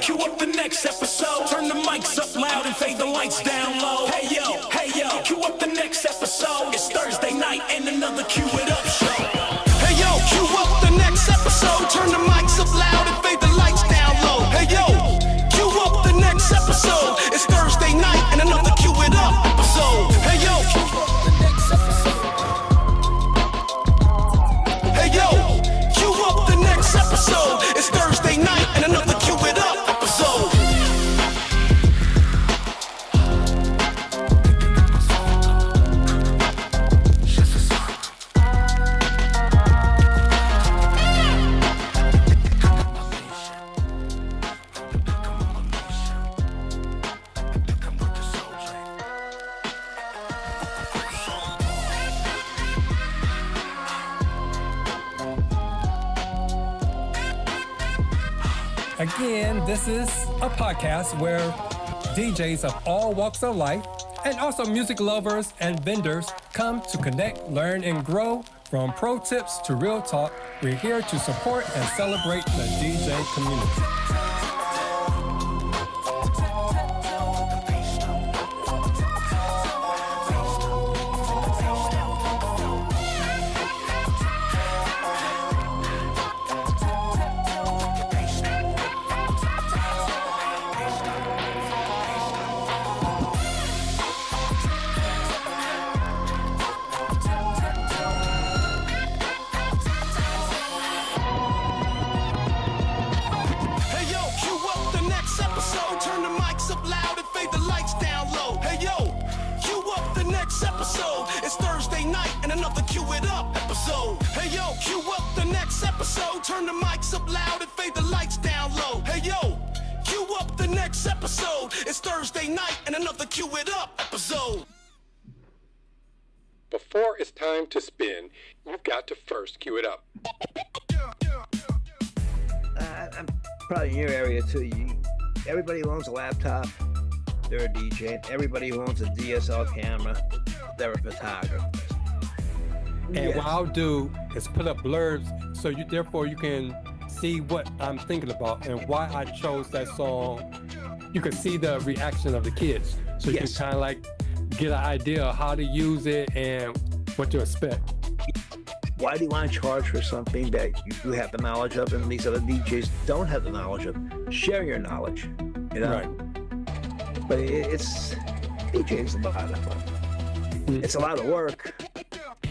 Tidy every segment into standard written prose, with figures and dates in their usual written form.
cue up the next episode. Turn the mics up loud and fade the lights down low. Hey yo, cue up the next episode. It's Thursday night and another Cue It Up show. Hey yo, cue up the next episode. Turn the mics up loud and fade the lights down low. Hey yo, cue up the next episode. It's Thursday night and another Cue It Up episode. Hey yo, cue up the next episode. Hey yo, cue up the next episode. It's Thursday night and another Cue It Up episode. Again, this is a podcast where DJs of all walks of life and also music lovers and vendors come to connect, learn, and grow. From pro tips to real talk, we're here to support and celebrate the DJ community. Turn the mics up loud and fade the lights down low. Hey yo, cue up the next episode. It's Thursday night and another Cue It Up episode. Before it's time to spin, you've got to first cue it up. I'm probably in your area too. Everybody who owns a laptop, they're a DJ. Everybody who owns a DSL camera, they're a photographer. And what I'll do is put up blurbs so therefore you can see what I'm thinking about and why I chose that song. You can see the reaction of the kids. So you can kind of like get an idea of how to use it and what to expect. Why do you want to charge for something that you have the knowledge of and these other DJs don't have the knowledge of? Share your knowledge, you know? Right. But it's DJing's a lot of fun. It's a lot of work.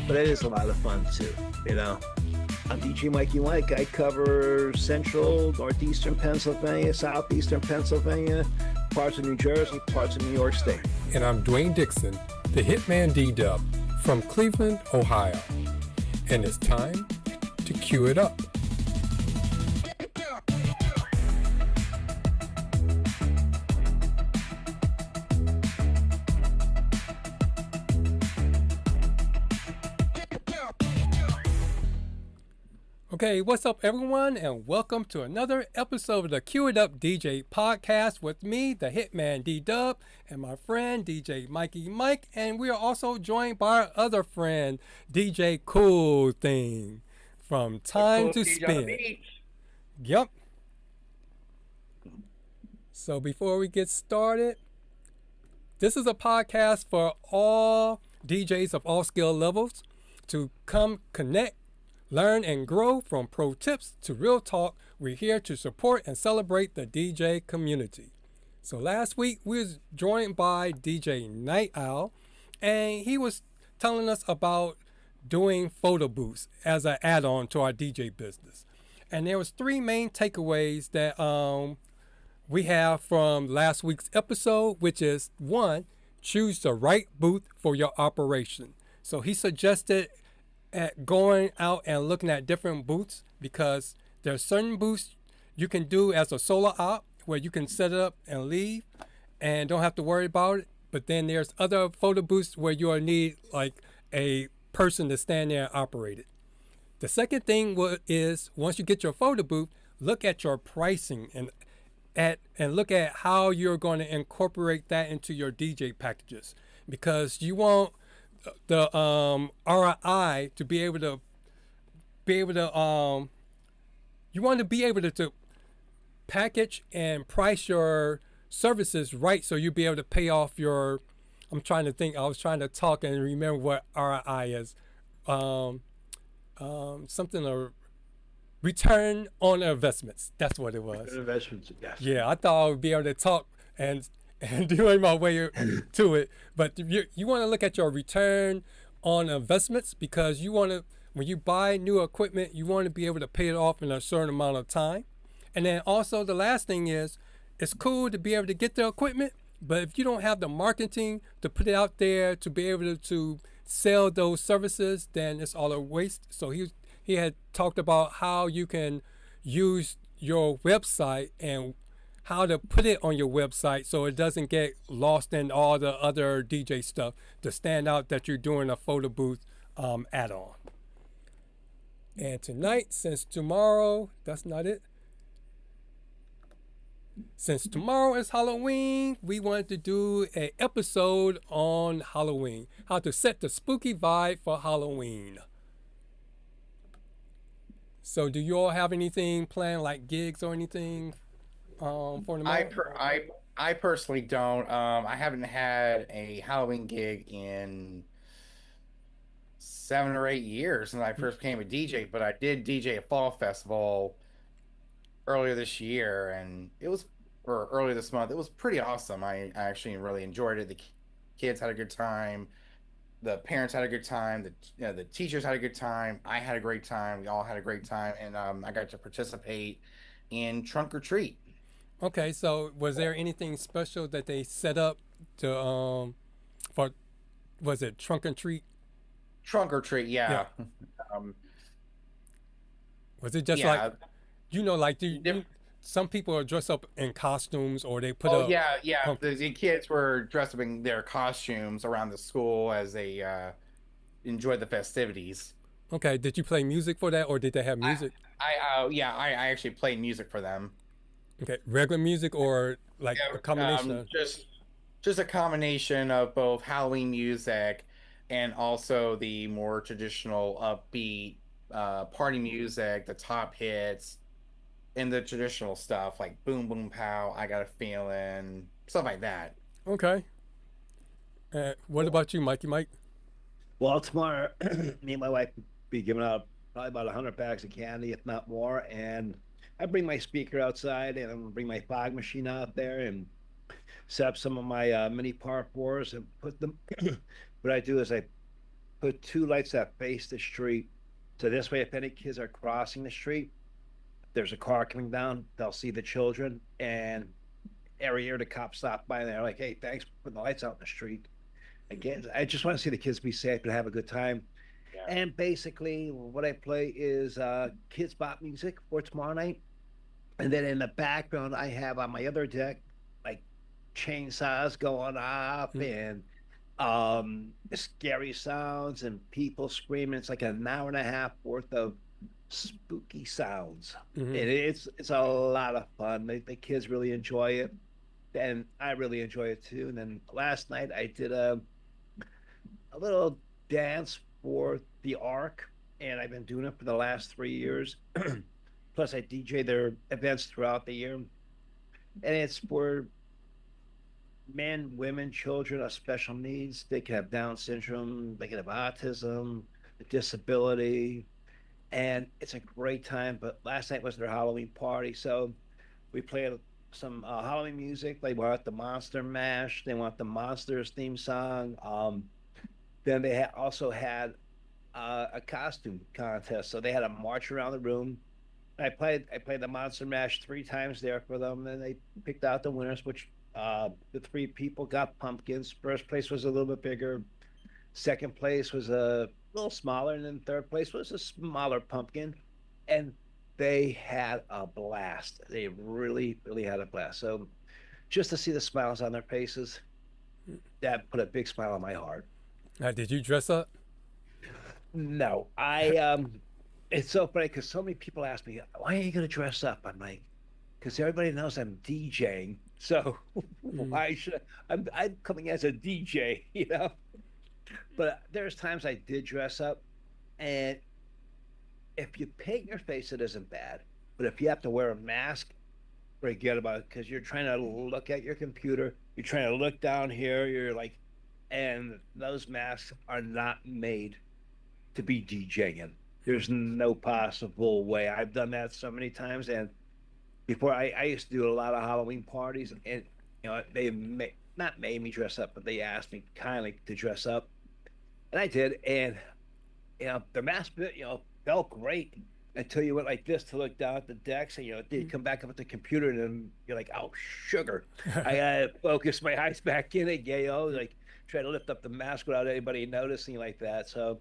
But it is a lot of fun too, you know. I'm DJ Mikie Mike. I cover central, northeastern Pennsylvania, southeastern Pennsylvania, parts of New Jersey, parts of New York State. And I'm Dwayne Dixon, the HITMAN DDub from Cleveland, Ohio. And it's time to cue it up. Okay, what's up everyone, and welcome to another episode of the Cue It Up DJ podcast with me, the HITMAN DDub, and my friend DJ Mikie Mike, and we are also joined by our other friend, DJ Cool Thing from Time to Spin. Yep. So before we get started, this is a podcast for all DJs of all skill levels to come connect, learn and grow. From pro tips to real talk, we're here to support and celebrate the DJ community. So last week we was joined by DJ Night Owl, and he was telling us about doing photo booths as an add-on to our DJ business. And there was three main takeaways that we have from last week's episode, which is one, choose the right booth for your operation. So he suggested at going out and looking at different booths, because there are certain booths you can do as a solo op where you can set it up and leave and don't have to worry about it. But then there's other photo booths where you'll need like a person to stand there and operate it. The second thing is once you get your photo booth, look at your pricing and look at how you're going to incorporate that into your DJ packages, because you want the ROI to be able to you want to be able to package and price your services right so you'll be able to pay off your. I'm trying to think. I was trying to talk and remember what RI is. Something a return on investments. That's what it was. Investments, yes. Yeah, I thought I would be able to talk and doing my way to it. But you want to look at your return on investments because you want to, when you buy new equipment, you want to be able to pay it off in a certain amount of time. And then also the last thing is, it's cool to be able to get the equipment, but if you don't have the marketing to put it out there to be able to sell those services, then it's all a waste. So he had talked about how you can use your website and how to put it on your website so it doesn't get lost in all the other DJ stuff to stand out that you're doing a photo booth add-on. And tonight, since tomorrow, that's not it. Since tomorrow is Halloween, we wanted to do an episode on Halloween. How to set the spooky vibe for Halloween. So do you all have anything planned, like gigs or anything for tomorrow? I personally don't. I haven't had a Halloween gig in 7 or 8 years since I first became a DJ, but I did DJ a fall festival earlier this year, and or earlier this month. It was pretty awesome. I actually really enjoyed it. The kids had a good time. The parents had a good time. The teachers had a good time. I had a great time. We all had a great time, and I got to participate in Trunk or Treat. Okay, so was there anything special that they set up to for, was it Trunk and Treat? Trunk or Treat, yeah. Was it just like, like some people are dressed up in costumes or they put up. Yeah. The kids were dressed up in their costumes around the school as they enjoyed the festivities. Okay, did you play music for that or did they have music? I actually played music for them. Okay, regular music or like a combination of... Just a combination of both Halloween music and also the more traditional upbeat party music, the top hits, and the traditional stuff like Boom Boom Pow, I Got a Feeling, stuff like that. Okay. What about you, Mikey Mike? Well, tomorrow, me and my wife will be giving out probably about 100 bags of candy, if not more. And I bring my speaker outside, and I'm gonna bring my fog machine out there and set up some of my mini park boards and put them. What I do is I put 2 lights that face the street, so this way, if any kids are crossing the street, there's a car coming down, they'll see the children, and every year the cops stop by and they're like, "Hey, thanks for putting the lights out in the street." Again, I just want to see the kids be safe and have a good time. Yeah. And basically, what I play is kids pop music for tomorrow night, and then in the background, I have on my other deck like chainsaws going off and scary sounds and people screaming. It's like an hour and a half worth of spooky sounds. And it's a lot of fun. The kids really enjoy it, and I really enjoy it too. And then last night I did a little dance for the Ark, and I've been doing it for the last 3 years. Plus I DJ their events throughout the year, and it's for men, women, children of special needs. They can have Down syndrome, they can have autism, a disability, and it's a great time. But last night was their Halloween party, so we played some Halloween music. They want the Monster Mash, they want the Monsters theme song. Then they also had a costume contest, so they had a march around the room. I played the Monster Mash 3 times there for them, and they picked out the winners, which the 3 people got pumpkins. First place was a little bit bigger, second place was a little smaller, and then third place was a smaller pumpkin, and they had a blast. They really had a blast. So just to see the smiles on their faces, that put a big smile on my heart. Did you dress up? No, I it's so funny because so many people ask me, "Why are you gonna dress up?" I'm like, because everybody knows I'm DJing, so why should I'm coming as a DJ, you know? But there's times I did dress up, and if you paint your face, it isn't bad. But if you have to wear a mask forget about it because you're trying to look at your computer, you're trying to look down here, you're like, and those masks are not made to be DJing. There's no possible way. I've done that so many times, and before I used to do a lot of Halloween parties, and they not made me dress up, but they asked me kindly to dress up, and I did, and the mask fit, felt great until you went like this to look down at the decks, and you come back up at the computer, and then you're like, oh sugar, I gotta focus my eyes back in it, like try to lift up the mask without anybody noticing like that. So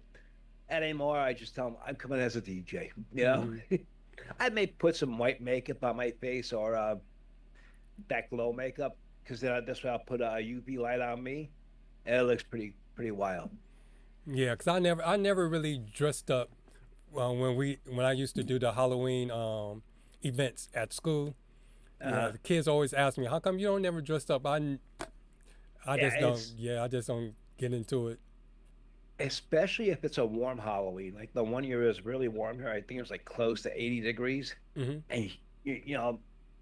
anymore, I just tell them I'm coming as a DJ. I may put some white makeup on my face or that glow makeup because then this way I'll put a UV light on me, and it looks pretty wild. Yeah, because I never really dressed up when I used to do the Halloween events at school. The kids always ask me, how come you don't never dress up? I just don't get into it. Especially if it's a warm Halloween, like the one year was really warm here. I think it was like close to 80 degrees. And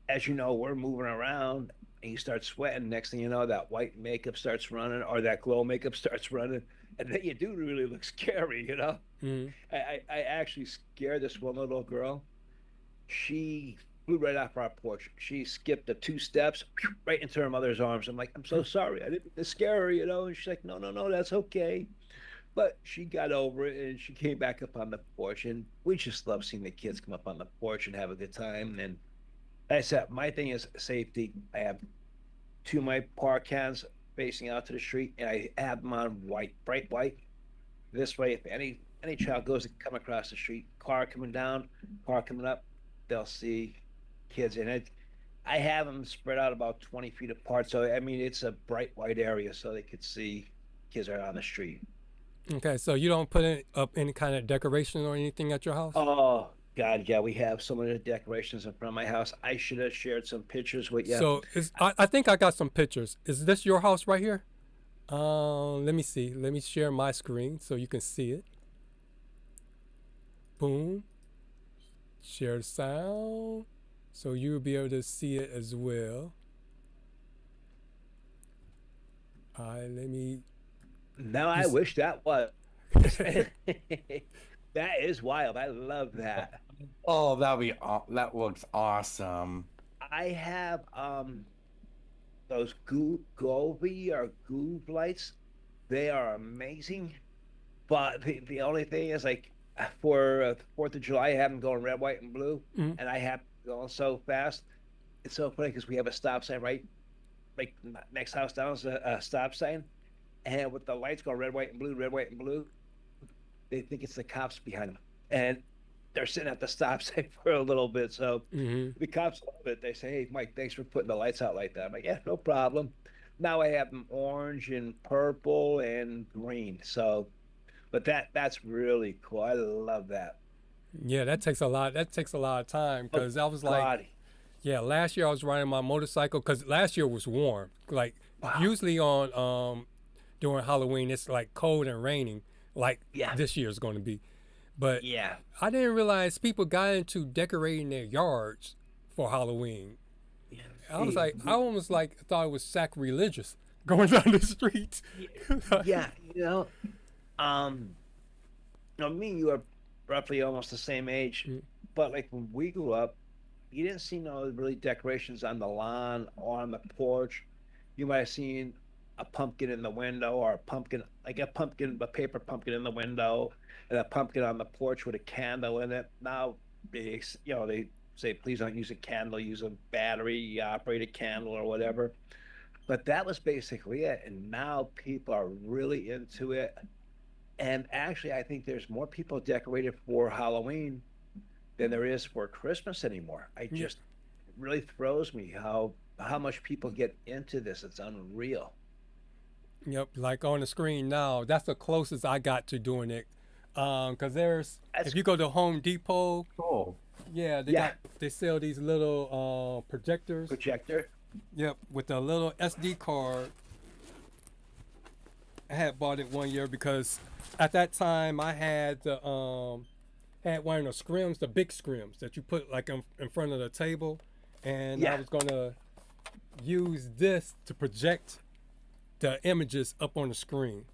as you know, we're moving around and you start sweating. Next thing you know, that white makeup starts running or that glow makeup starts running. And then you do really look scary, I actually scared this one little girl. She flew right off our porch. She skipped the 2 steps right into her mother's arms. I'm like, I'm so sorry. I didn't mean to scare her, And she's like, no, that's okay. But she got over it and she came back up on the porch. And we just love seeing the kids come up on the porch and have a good time. And like I said, my thing is safety. I have 2 of my park cans facing out to the street, and I have them on white, bright white. This way, if any child goes to come across the street, car coming down, car coming up, they'll see kids in it. I have them spread out about 20 feet apart, so I mean it's a bright white area, so they could see kids are on the street. Okay, so you don't put up any kind of decoration or anything at your house? Oh God, yeah, we have so many decorations in front of my house. I should have shared some pictures with you. So I think I got some pictures. Is this your house right here? Let me see. Let me share my screen so you can see it. Boom. Share the sound. So you'll be able to see it as well. Let me. Now I wish that was. That is wild. I love that. Oh, that looks awesome. I have those Govi or Goov lights. They are amazing. But the only thing is like for 4th of July, I have them going red, white, and blue, and I have them going so fast. It's so funny because we have a stop sign right, like next house down is a stop sign, and with the lights going red, white, and blue, red, white, and blue, they think it's the cops behind them, and they're sitting at the stop sign for a little bit. So the cops love it. They say, "Hey, Mike, thanks for putting the lights out like that." I'm like, "Yeah, no problem." Now I have them orange and purple and green. So, but that's really cool. I love that. Yeah, that takes a lot. That takes a lot of time because I was like, yeah, last year I was riding my motorcycle because last year was warm. Like usually on during Halloween it's like cold and raining. Like this year is going to be. But I didn't realize people got into decorating their yards for Halloween. I was like, I almost like thought it was sacrilegious going down the street. Me and you are roughly almost the same age, but like when we grew up, you didn't see no really decorations on the lawn or on the porch. You might have seen a pumpkin in the window or a paper pumpkin in the window and a pumpkin on the porch with a candle in it. Now they say please don't use a candle, use a battery operated candle or whatever. But that was basically it, and now people are really into it. And actually I think there's more people decorated for Halloween than there is for Christmas anymore. It really throws me how much people get into this. It's unreal. Yep, like on the screen now, that's the closest I got to doing it. Because if you go to Home Depot, they sell these little projectors. Projector? Yep, with a little SD card. I had bought it one year because at that time I had the had one of the scrims, the big scrims that you put like in front of the table, and I Yeah. was gonna use this to project the images up on the screen.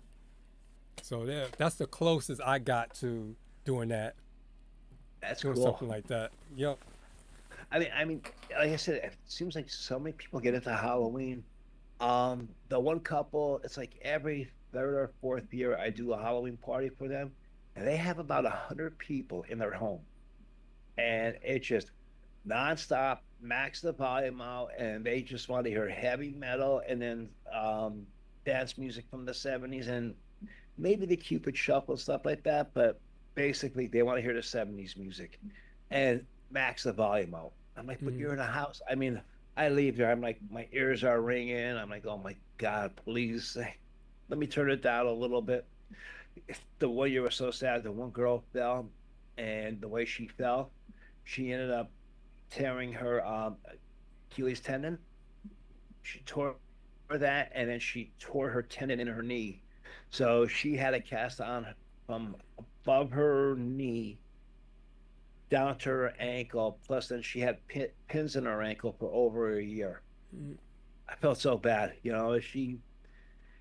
So that's the closest I got to doing that, That's doing cool. something like that. Yep. I mean, like I said, it seems like so many people get into Halloween. The one couple, it's like every third or fourth year I do a Halloween party for them, and they have about 100 people in their home, and it's just nonstop, max the volume out, and they just want to hear heavy metal and then dance music from the 70s and maybe the Cupid Shuffle stuff like that, but basically they want to hear the 70s music and max the volume out. I'm like, but Mm-hmm. you're in a house. I mean, I leave there. I'm like, my ears are ringing. I'm like, oh my God, please let me turn it down a little bit. The one year was so sad. The one girl fell, and the way she fell, she ended up tearing her Achilles tendon. She tore that, and then she tore her tendon in her knee. So she had a cast on from above her knee down to her ankle. Plus, then she had pins in her ankle for over a year. Mm-hmm. I felt so bad.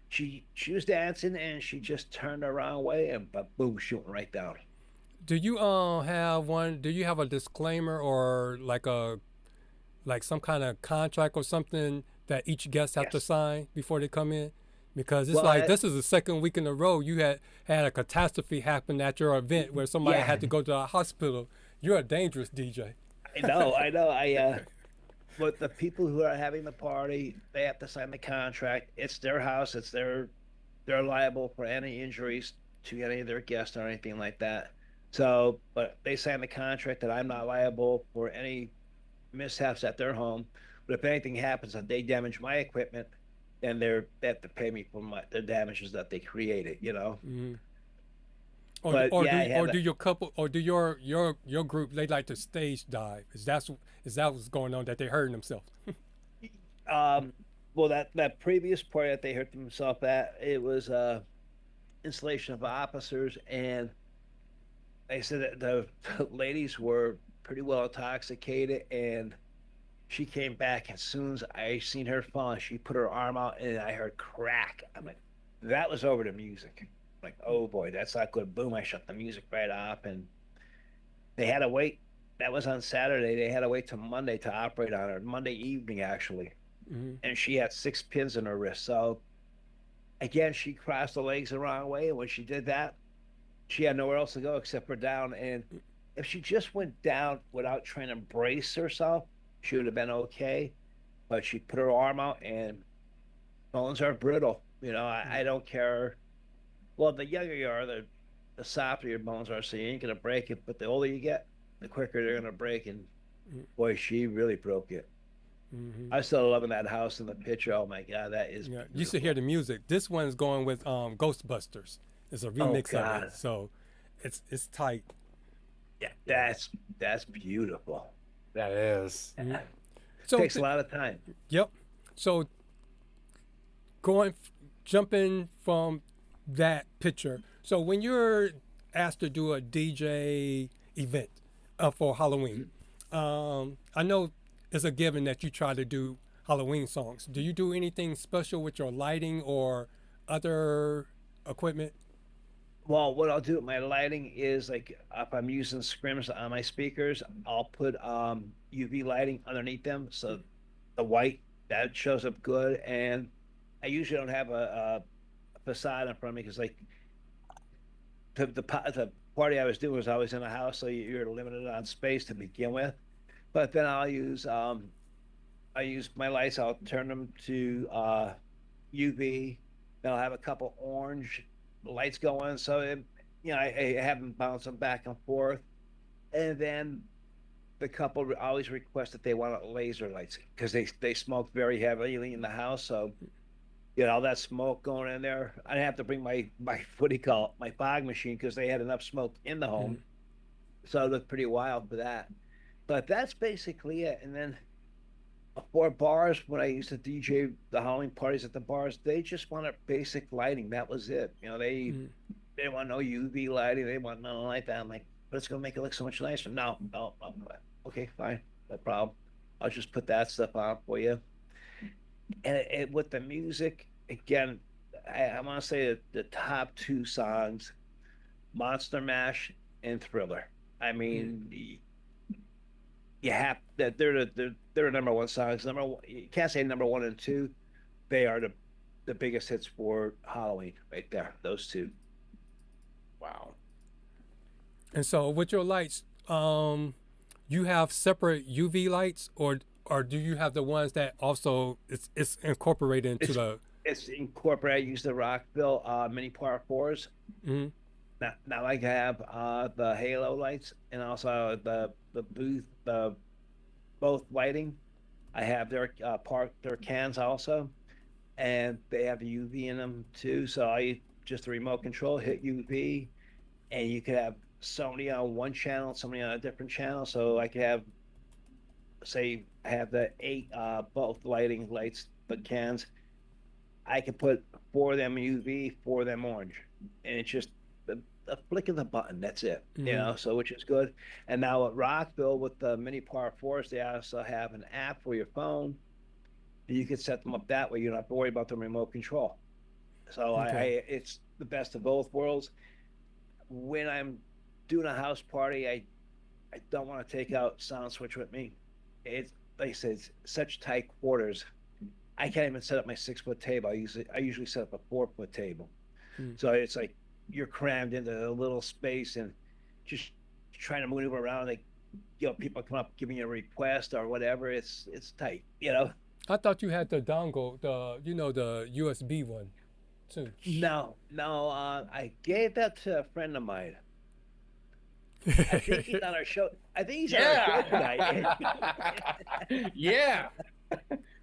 She was dancing and she just turned the wrong way and boom, she went right down. Do you have one? Do you have a disclaimer or like some kind of contract or something that each guest have to Yes. sign before they come in? Because it's Well, like this is the second week in a row you had a catastrophe happen at your event where somebody yeah, had to go to the hospital. You're a dangerous DJ. I know. But the people who are having the party, they have to sign the contract. It's their house. They're liable for any injuries to any of their guests or anything like that. So, but they sign the contract that I'm not liable for any mishaps at their home. But if anything happens and they damage my equipment, then they have to pay me for the damages that they created. Mm-hmm. But yeah, I Or have do that. your couple or do your group they like to stage dive? Is that what's going on that they hurting themselves? Um, well, that previous party that they hurt themselves at, it was installation of officers, and they said that the ladies were pretty well intoxicated, and she came back as soon as I seen her fall. She put her arm out, and I heard crack. I'm like, that was over the music. I'm like, oh boy, that's not good. Boom! I shut the music right off, and they had to wait. That was on Saturday. They had to wait till Monday to operate on her. Monday evening, actually, Mm-hmm. and she had 6 pins in her wrist. So again, she crossed the legs the wrong way, and when she did that, she had nowhere else to go except for down. And if she just went down without trying to brace herself, she would have been okay. But she put her arm out, and bones are brittle. I don't care. Well, the younger you are, the softer your bones are, so you ain't gonna break it. But the older you get, the quicker they're gonna break. And boy, she really broke it. Mm-hmm. I'm still loving that house in the picture. Oh my God, that is Yeah, you should beautiful. hear the music. This one's going with Ghostbusters. It's a Oh remix of it, God, so it's tight. yeah, that's beautiful. That is. Mm-hmm. It So takes a lot of time. yep. So going jumping from that picture. So when you're asked to do a DJ event for Halloween, I know it's a given that you try to do Halloween songs. Do you do anything special with your lighting or other equipment? Well, what I'll do with my lighting is like if I'm using scrims on my speakers, I'll put UV lighting underneath them so the white that shows up good. And I usually don't have a facade in front of me because like the party I was doing was always in a house, so you're limited on space to begin with. But then I use my lights. I'll turn them to UV. Then I'll have a couple orange lights going, so I have them bounce them back and forth. And then the couple always request that they want laser lights because they smoke very heavily in the house. So all that smoke going in there. I have to bring my what do you call it, my fog machine because they had enough smoke in the home, Mhm. so it looked pretty wild for that. But that's basically it. And then for bars, when I used to DJ the howling parties at the bars, they just wanted basic lighting. That was it. Mhm. They want no UV lighting. They want nothing like that. I'm like, but it's gonna make it look so much nicer. No, no, no. Okay, fine, no problem. I'll just put that stuff on for you. And with the music, again, I want to say that the top two songs, Monster Mash and Thriller. I mean, you have that they're the number one songs. Number one, you can't say number one and two. They are the biggest hits for Halloween right there. Those two. Wow. And so with your lights, you have separate UV lights, or do you have the ones that also it's incorporated into It's the? it's incorporated. I use the Rockville mini par fours. Mhm. Now I have the halo lights and also the booth the both lighting. I have their cans also, and they have UV in them too. So I just the remote control hit UV, and you could have somebody on one channel, somebody on a different channel. So I could have say I have the eight both lighting lights, the cans. I can put four of them UV, four of them orange, and it's just a flick of the button. That's it, Mhm. so which is good. And now at Rockville with the mini par fours, they also have an app for your phone. And you can set them up that way. You don't have to worry about the remote control. So I Okay. it's the best of both worlds. When I'm doing a house party, I don't want to take out sound switch with me. It's like I said, it's such tight quarters. I can't even set up my 6 foot table. I usually set up a 4 foot table. Mm. So it's like you're crammed into a little space and just trying to maneuver around. Like, people come up giving you a request or whatever. It's tight. I thought you had the dongle, the USB one, too. No, no, I gave that to a friend of mine. I think he's on our show. I think he's on our show tonight. Yeah. Yeah.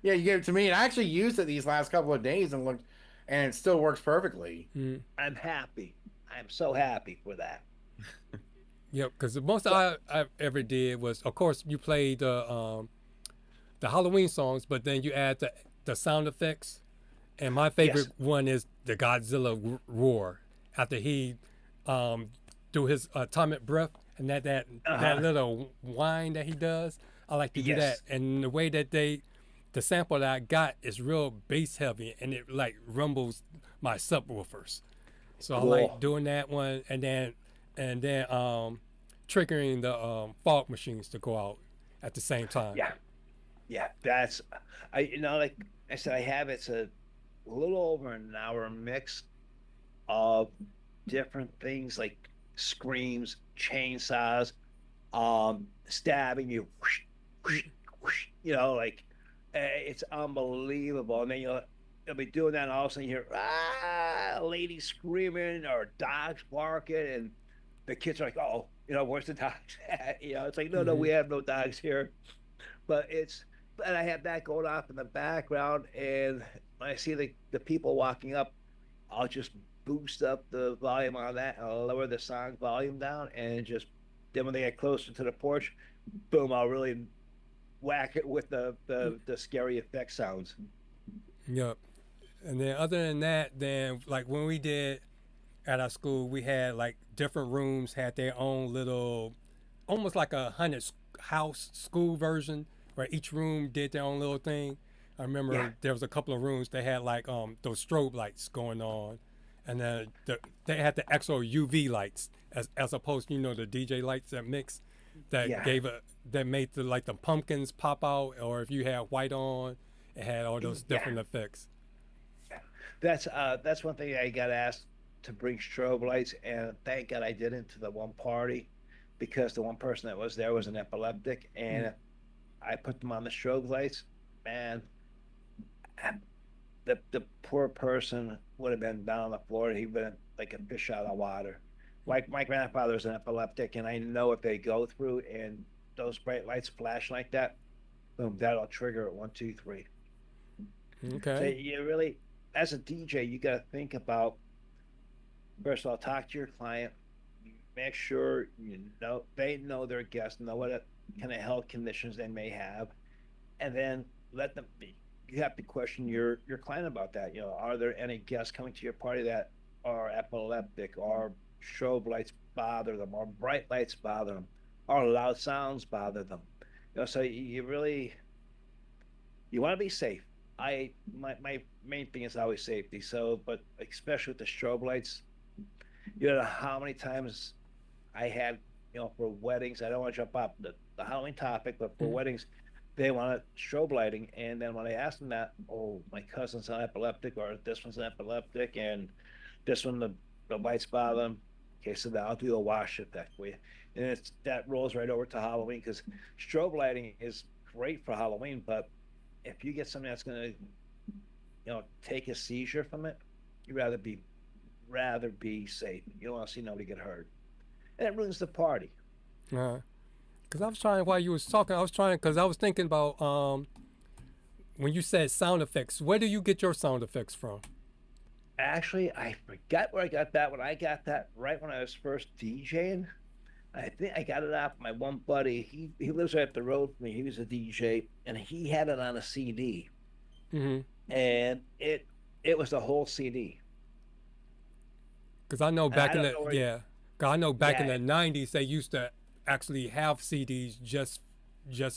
Yeah, you gave it to me, and I actually used it these last couple of days and it still works perfectly. Mm. I'm happy. I'm so happy for that. Yep, because the most So I ever did was, of course, you played the Halloween songs, but then you add the sound effects. And my favorite yes, one is the Godzilla roar after he um, do his atomic breath and that uh-huh. little whine that he does. I like to do that, Yes, and the way that the sample that I got is real bass heavy, and it like rumbles my subwoofers. So I like cool. doing that one, and then triggering the fog machines to go out at the same time. Yeah, yeah. That's like I said, I have it's a little over an hour mix of different things like screams, chainsaws, stabbing you, whoosh, whoosh, whoosh, like it's unbelievable. And then you'll be doing that, and all of a sudden you hear a lady screaming or dogs barking, and the kids are like, "Oh, where's the dogs at?" It's like, no, no, Hmm. we have no dogs here. But and I have that going off in the background, and when I see the people walking up, I'll just boost up the volume on that, and I'll lower the song volume down, and just then when they get closer to the porch, boom, I'll really whack it with the scary effect sounds. Yep. And then other than that, then like when we did at our school, we had like different rooms had their own little, almost like a haunted house school version, where each room did their own little thing. I Yeah, remember there was a couple of rooms they had like those strobe lights going on, and then they had the actual UV lights as opposed to the DJ lights that mix that yeah, gave that made the pumpkins pop out, or if you had white on, it had all those yeah. different effects. That's one thing I got asked to bring strobe lights, and thank God I didn't to the one party because the one person that was there was an epileptic, Mm. and I put them on the strobe lights. Man, the poor person would have been down on the floor. He'd been like a fish out of water. Like my grandfather's an epileptic, and I know if they go through and those bright lights flash like that, boom, that'll trigger it. One, two, three. So Okay. you really, as a DJ, you got to think about first of all, talk to your client, make sure they know their guests, know what kind of health conditions they may have, and then let them be. You have to question your client about that. Are there any guests coming to your party that are epileptic, or strobe lights bother them, or bright lights bother them, or loud sounds bother them? So you really You want to be safe. My main thing is always safety. So, but especially with the strobe lights, you know how many times I had, for weddings. I don't want to jump up the Halloween topic, but for weddings, they want strobe lighting. And then when I asked them that, oh, my cousin's an epileptic, or this one's an epileptic, and this one the lights bother them. Okay, so then I'll do a wash effect for you, and that rolls right over to Halloween because strobe lighting is great for Halloween, but if you get something that's gonna, take a seizure from it, you'd rather be safe. You don't want to see nobody get hurt, and it ruins the party. Because I was trying, while you was talking, because I was thinking about when you said sound effects, where do you get your sound effects from? Actually, I forgot where I got that one. I got that right when I was first DJing. I think I got it off my one buddy. He lives right up the road from me. He was a DJ, and he had it on a CD, and it was a whole CD. Because I know back in the where, 'cause I know back in yeah, the '90s they used to actually have CDs just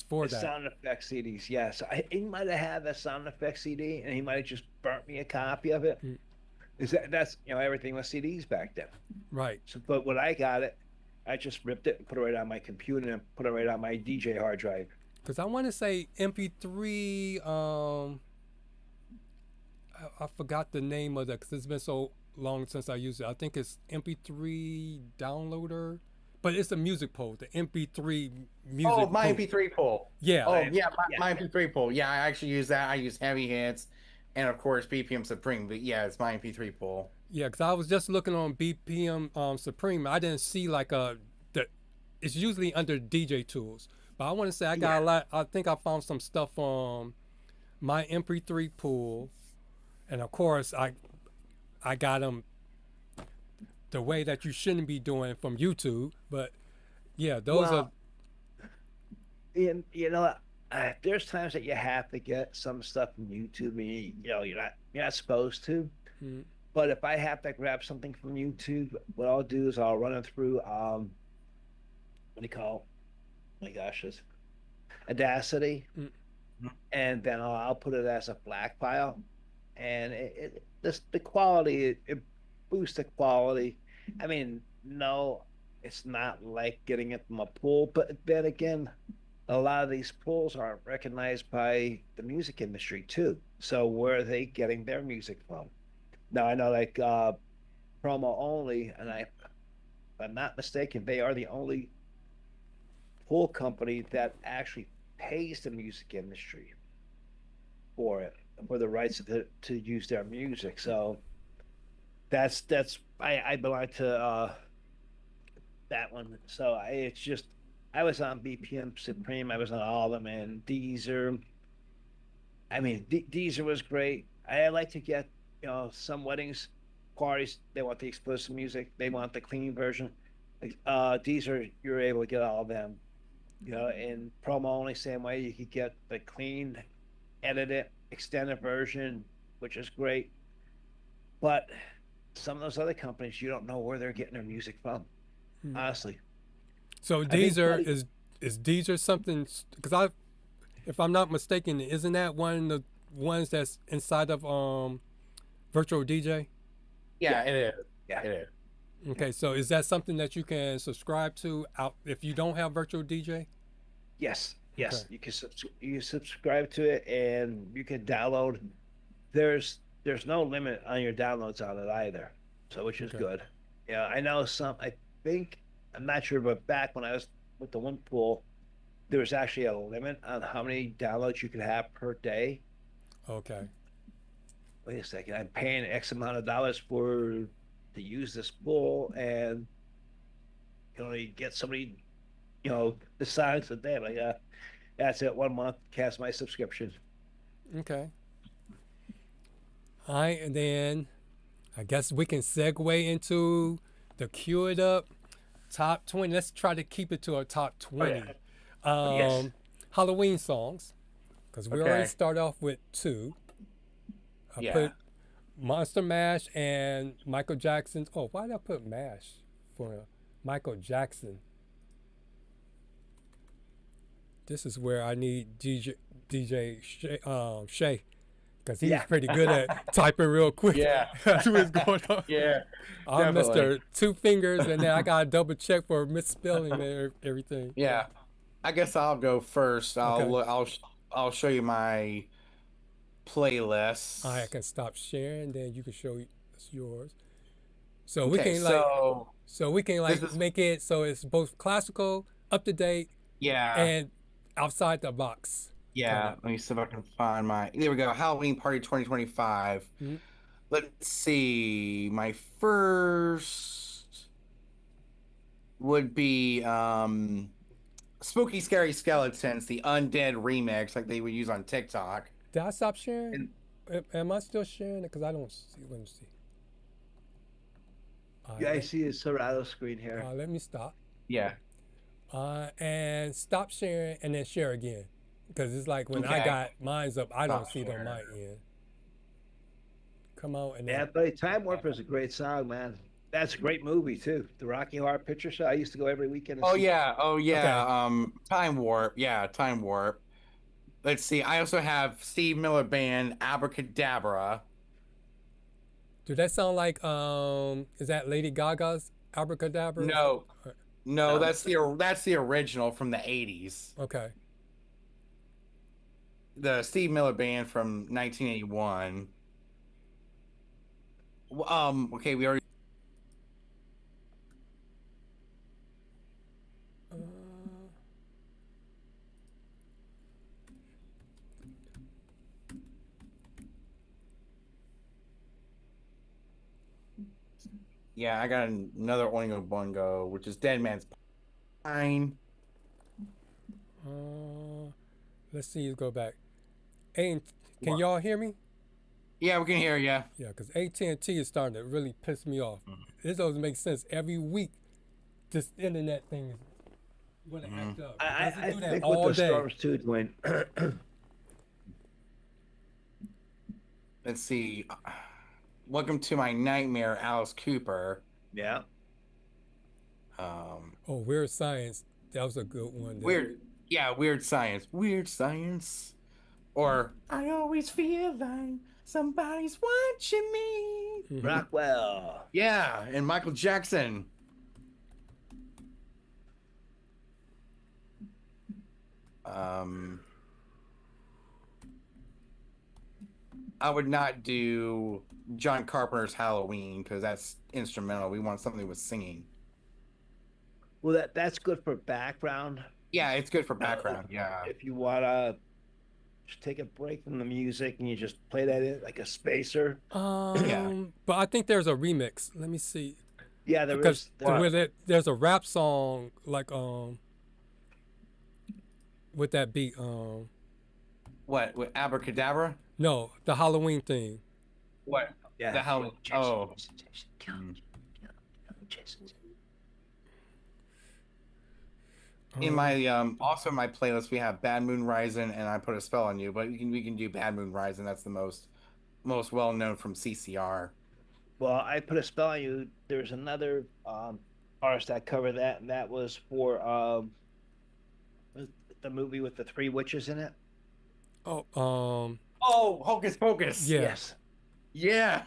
for the that. sound effect CDs. Yes, he might have had the sound effect CD, and he might have just burnt me a copy of it. That's everything was CDs back then. Right. So, but when I got it, I just ripped it and put it right on my computer and put it right on my DJ hard drive. Because I want to say MP3. I forgot the name of that because it's been so long since I used it. I think it's MP3 downloader, but it's a music pool. The MP3 music. Oh, my pool. MP3 pool. Yeah. Oh, yeah, my MP3 pool. Yeah, I actually use that. I use Heavy Hits, and of course BPM Supreme. But yeah, it's my MP3 pool. Yeah, because I was just looking on BPM Supreme. I didn't see it's usually under DJ tools. But I want to say I got a lot. I think I found some stuff on my MP3 pool, and of course I got them the way that you shouldn't be doing from YouTube. But yeah, those are. And there's times that you have to get some stuff from YouTube, and you're not supposed to. But if I have to grab something from YouTube, what I'll do is I'll run it through what do you call? Oh my gosh, it's Audacity, and then I'll put it as a FLAC file, and the quality it boosts the quality. I mean, no, it's not like getting it from a pool, but then again, a lot of these pools aren't recognized by the music industry too. So where are they getting their music from? Now I know like promo only, and if I'm not mistaken, they are the only pool company that actually pays the music industry for the rights to use their music. So that's I belong to that one. So I was on BPM Supreme. I was on all of them, and Deezer. I mean, Deezer was great. I like to get some weddings, parties. They want the explicit music. They want the clean version. Deezer, you're able to get all of them. In promo only, same way you could get the clean, edited, extended version, which is great. But some of those other companies, you don't know where they're getting their music from, honestly. So Deezer is Deezer something? Because if I'm not mistaken, isn't that one of the ones that's inside of Virtual DJ? Yeah, it is. Yeah. It is. Okay, so is that something that you can subscribe to out if you don't have Virtual DJ? Yes. Okay. You subscribe to it, and you can download. There's no limit on your downloads on it either, so which is good. Yeah, I know I think I'm not sure, but back when I was with the one pool, there was actually a limit on how many downloads you could have per day. Okay. Wait a second, I'm paying X amount of dollars to use this pool, and you get somebody, the songs a day. Like, that's it. 1 month, cancel my subscription. Okay. All right, and then I guess we can segue into the Cue It Up top 20. Let's try to keep it to a top 20. Yes. Halloween songs, because we already started off with 2. I put Monster Mash and Michael Jackson's. Oh, why did I put Mash for Michael Jackson? This is where I need DJ Shay, because he's Yeah. pretty good at typing real quick. Yeah. That's what's going on. Yeah. I'm definitely. Mr. Two Fingers, and then I got to double check for misspelling and everything. Yeah. I guess I'll go first. Okay. I'll show you my playlist. I can stop sharing, then you can show us yours. So we Okay, can this is make it so it's both classical, up to date, yeah. and outside the box. Yeah, let me see if I can find my. There we go. Halloween Party 2025. Mhm. Let's see. My first would be Spooky Scary Skeletons, the Undead remix, like they would use on TikTok. Did I stop sharing? And Am I still sharing it? Because I don't see. Let me see. Yeah, I see his Serato screen here. Let me stop. yeah, And stop sharing and then share again. Because it's like when I Okay. got mine's up, I don't Stop see it on share. my end. Come on and Yeah, then. but Time Warper is a great song, man. That's a great movie too. The Rocky Horror Picture Show. I used to go every weekend. oh yeah, Okay. Time Warp, yeah, Time Warp. Let's see. I also have Steve Miller Band, Abracadabra. Do that sound like is that Lady Gaga's Abracadabra? No, no, No. that's the original from the '80s. Okay. The Steve Miller Band from 1981. Okay, we already. Uh, Yeah, I got another Oingo Boingo, which is Dead Man's Pine. let's see. Let's go back. Can What? y'all hear me? Yeah, we can hear you. Yeah, because AT&T is starting to really piss me off. This doesn't make sense. Every week, this internet thing is going to act up. It doesn't I do that think all with the day. storms too, Dwayne. Let's see. Welcome to My Nightmare, Alice Cooper. Yeah. Oh, Weird Science. That was a good one. Weird. Yeah, Weird Science. Weird Science. Or I always feel like somebody's watching me. Rockwell. Yeah, and Michael Jackson. I would not do John Carpenter's Halloween because that's instrumental. We want something with singing. Well, that's good for background. Yeah, it's good for background. Yeah. If you wanna just take a break from the music and you just play that in like a spacer. But I think there's a remix. Let me see. Yeah, there Because is. There, with there's a rap song like with that beat. What? With Abracadabra? No, the Halloween thing. What? yeah. The hell? Oh. In my also in my playlist we have Bad Moon Rising and I Put a Spell on You, but we can do Bad Moon Rising. That's the most well known from CCR. Well, I put a spell on you. There's another artist that covered that, and that was for the movie with the three witches in it. Oh, Oh, Hocus Pocus. yeah. Yes. Yeah.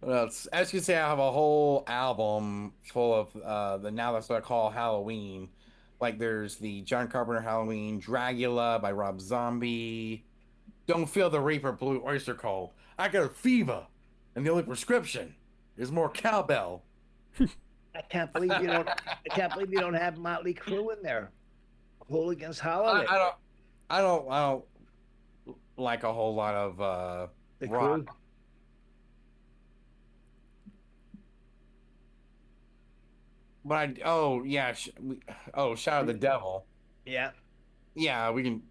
Well, as you say, I have a whole album full of the now that's what I call Halloween. Like there's the John Carpenter Halloween, Dragula by Rob Zombie, Don't Feel the Reaper, Blue Oyster Cult. I got a fever, and the only prescription is more cowbell. I can't believe you don't. I can't believe you don't have Motley Crue in there. Hooligan's Holiday. I don't like a whole lot of The rock. Crue. But oh yeah, Shadow of the Devil. Yeah. Yeah, we can.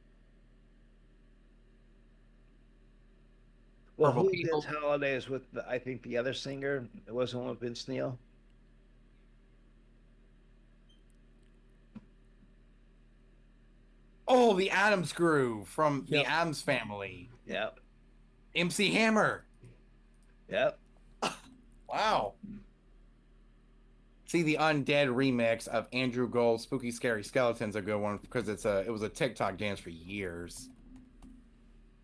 Well, Purple Hooligan's People. Holiday is with I think the other singer. It wasn't with Vince Neil. Oh, the Adams Groove from the Yep. Adams Family. Yep. MC Hammer. Yep. Wow. See, the Undead remix of Andrew Gold's "Spooky Scary Skeleton's" a good one because it was a TikTok dance for years.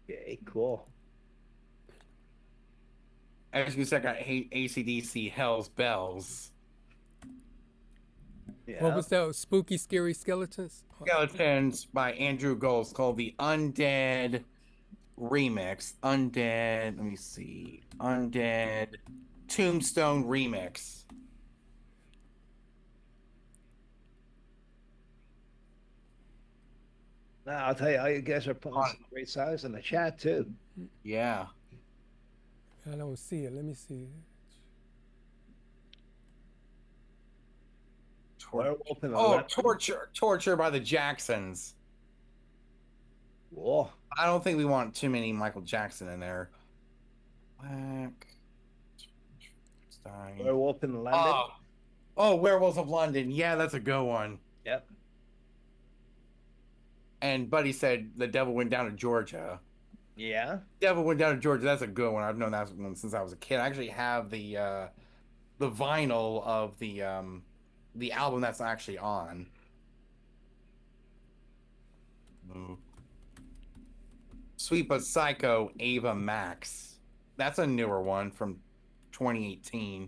Okay, cool. As you said, I hate AC/DC Hell's Bells. Yeah. What was that? Spooky, scary skeletons? Skeletons by Andrew Gold's called the Undead remix. Undead, let me see. Undead Tombstone remix. Now I'll tell you, all you guys are putting some great songs in the chat too. Yeah. I don't see it. Let me see. Werewolf in the Oh, Leopard. Torture by the Jacksons. Whoa. I don't think we want too many Michael Jackson in there. Black. Werewolf in London. Oh, Werewolves of London. Yeah, that's a good one. Yep. And Buddy said The Devil Went Down to Georgia. Yeah. Devil Went Down to Georgia. That's a good one. I've known that one since I was a kid. I actually have the vinyl of the album that's actually on. Sweet But Psycho, Ava Max. That's a newer one from 2018.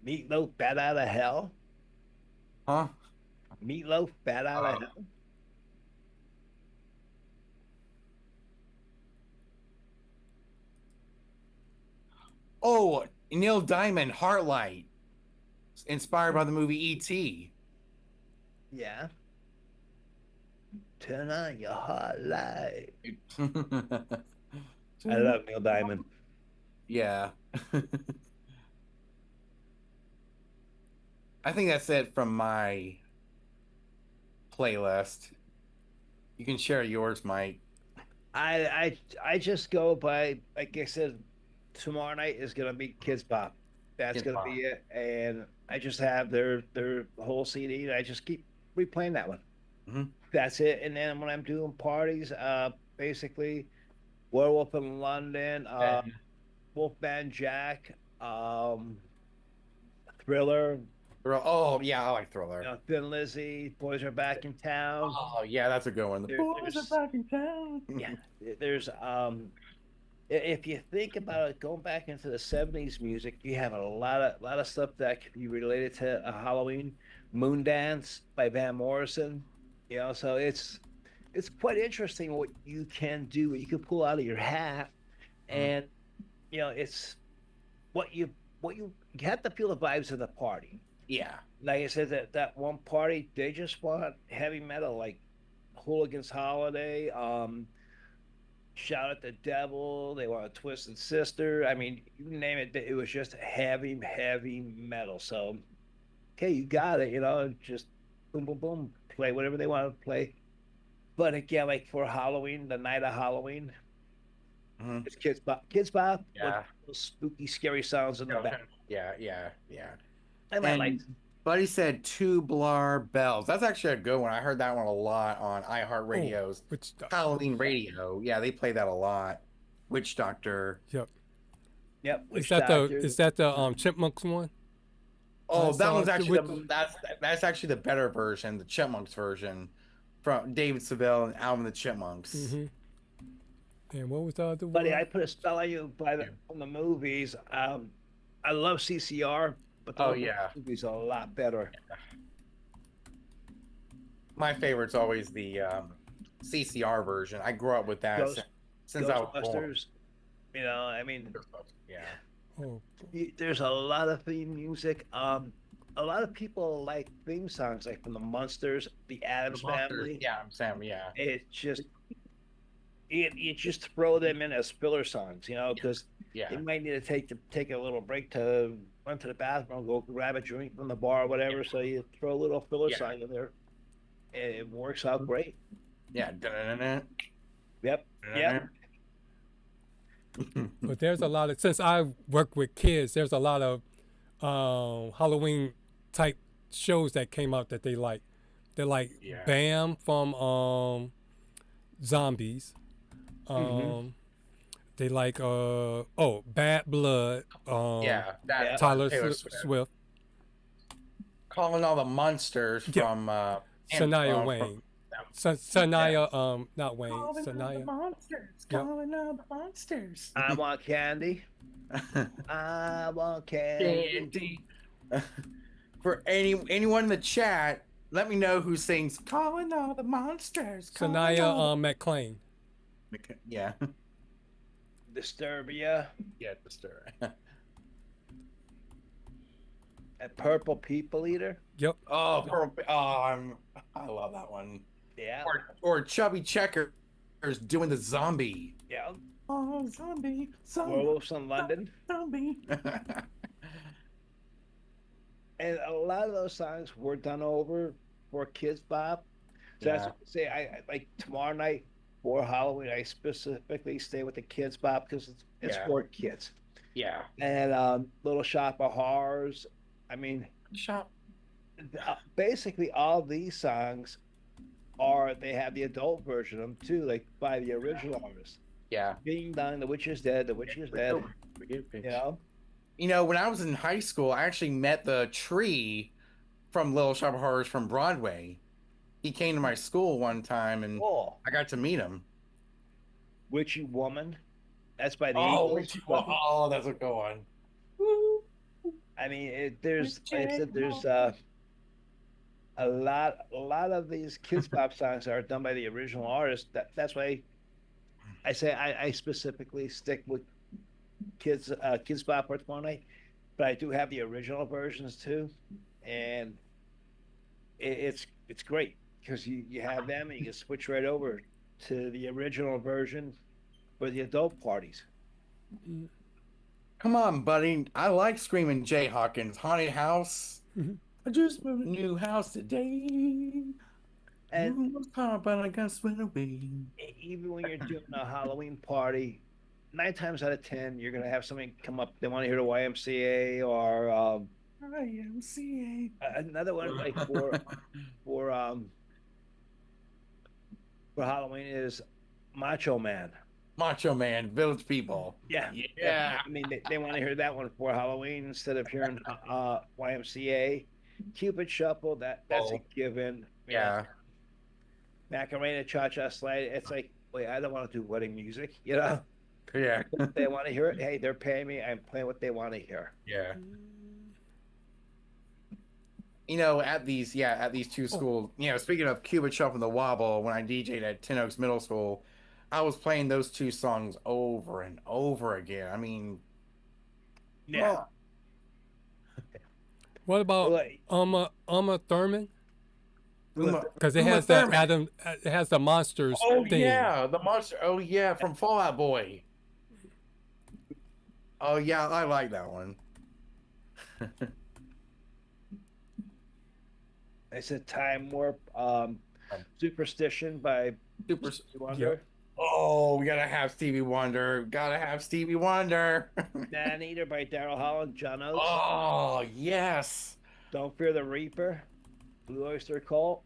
Meatloaf, Bat Out of Hell. Huh? Meatloaf, Bat Out of Hell. Oh, Neil Diamond, Heartlight. Inspired by the movie E.T. Yeah. Turn on your heart light. I love Neil Diamond. Yeah. I think that's it from my playlist. You can share yours, Mike. I just go by, like I said, tomorrow night is gonna be Kids Bop. That's Kids gonna Bop. be it, and I just have their whole CD. And I just keep replaying that one. Mhm. That's it. And then when I'm doing parties, basically, Werewolf in London, Wolfman Jack, Thriller, Oh, yeah, I like Thriller. Thin Lizzy, Boys Are Back in Town. Oh, yeah, that's a good one. The boys There's- are back in town. Yeah, there's if you think about it, going back into the '70s music, you have a lot of stuff that could be related to Halloween. Moondance by Van Morrison, so it's quite interesting what you can do, what you can pull out of your hat, and it's what you have to feel the vibes of the party. Yeah. Like I said, that one party, they just want heavy metal, like Hooligan's Holiday, Shout at the Devil, they want a Twisted Sister. I mean, you name it, it was just heavy metal. So, okay, you got it, just boom, boom, boom, play whatever they want to play. But again, like for Halloween, the night of Halloween, it's Kids Bop. Yeah. With those spooky, scary sounds in the back. Yeah. I might like. Buddy said Tubular Bells. That's actually a good one. I heard that one a lot on iHeartRadio's Witch Doctor. Halloween radio. Yeah, they play that a lot. Witch Doctor. Yep. Yep. Is that the Chipmunks one? Oh, that one's saw actually that's actually the better version, the Chipmunks version, from David Seville and Alvin the Chipmunks. Mm-hmm. And what was the other one? Buddy, I Put a Spell on You from the movies. I love CCR, but the movie's a lot better. My favorite's always the CCR version. I grew up with that since I was born. Yeah. Oh. There's a lot of theme music. A lot of people like theme songs, like from the Munsters, the Addams Family. Yeah, Sam. Yeah. It's just you just throw them in as filler songs, because you might need to take a little break to run to the bathroom, go grab a drink from the bar or whatever. So you throw a little filler song in there, and it works out great. Yeah. Yep. But there's a lot of, since I work with kids, there's a lot of Halloween type shows that came out that they like. They're like Yeah. Bam from Zombies. They like Bad Blood. Yeah, that Tyler Taylor Swift. Calling all the monsters from Shania Wayne. Shania, not Wayne. Calling all the Shania. monsters. Yep. Calling all the monsters. I want candy. I want candy. Candy. For anyone in the chat, let me know who sings "Calling all the monsters." Shania McClain. Yeah. Disturbia. Yeah, the stir. A purple people eater. Yep. Oh, I love that one. Yeah. Or Chubby Checkers doing the zombie. Yeah. Oh, zombie. Werewolves in London. Zombie. And a lot of those songs were done over for Kids Bop. So Yeah. that's say I like tomorrow night for Halloween. I specifically stay with the Kids Bop because it's Yeah. for kids. Yeah. And Little Shop of Horrors. I mean, Shop. basically all these songs they have the adult version of them too, like by the original artists. Yeah. Ding Dong, The Witch is Dead, The Witch is Dead. You know, when I was in high school, I actually met the tree from Little Shop of Horrors from Broadway. He came to my school one time, and Oh, I got to meet him. Witchy Woman. That's by the Oh, Eagles. that's a good one. I mean, there's a lot of these Kids Bop songs are done by the original artist. That's why I say I specifically stick with Kids Bop for tomorrow night, but I do have the original versions too, and it's great because you have them and you can switch right over to the original version for the adult parties. Come on, buddy. I like Screaming Jay Hawkins. Haunted House. Mhm. I just moved a new house today. And Room was hard, but I got swept away. even when you're doing a Halloween party, 9 times out of 10, you're gonna have somebody come up. They want to hear the YMCA or YMCA. another one like for Halloween is Macho Man. Macho Man, Village People. Yeah, Yeah. I mean, they want to hear that one for Halloween instead of hearing YMCA. Cupid Shuffle, that's Oh. a given. Yeah. Macarena, Cha Cha Slide. It's like, wait, I don't want to do wedding music, you know. Yeah. If they want to hear it, hey, they're paying me. I'm playing what they want to hear. Yeah. You know, at these two schools, you know, speaking of Cupid Shuffle and the Wobble, when I DJ'd at Tin Oaks Middle School, I was playing those two songs over and over again. I mean, Yeah. What about Like, Uma Thurman? Uma- Because it Uma has that Thurman. it has the monsters Oh theme. yeah, the monster. Oh yeah, from Fall Out Boy. Oh yeah, I like that one. it's a Time Warp. Superstition by Super. Stevie Wonder. Oh, we gotta have Stevie Wonder. Gotta have Stevie Wonder. Man Eater by Daryl Holland. John Oates. Oh yes. Don't Fear the Reaper. Blue Oyster Cult.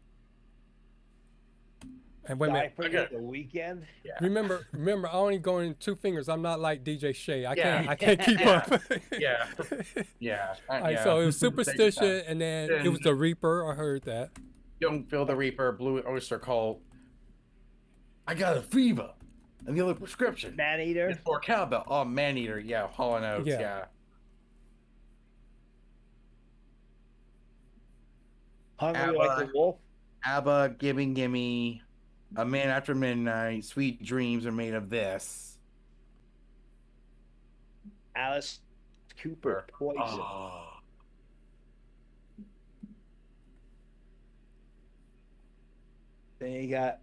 And wait a Die minute. for You, The Weekend. Remember, I only go in 2 fingers. I'm not like DJ Shay. I Yeah. can't keep Yeah. up. Yeah. Yeah. All right, so it was Superstition, and then it was Then- the Reaper. I heard that. Don't Feel the Reaper, Blue Oyster Cult. I got a fever. And the other prescription. Man Eater. It's for cowbell. Oh, Man Eater. Yeah. Hall & Oates. Yeah. Yeah. Hungry Like ABBA. the Wolf. ABBA, Gimme. A Man After Midnight. Sweet Dreams Are Made of This. Alice Cooper. Poison. Oh. Then you got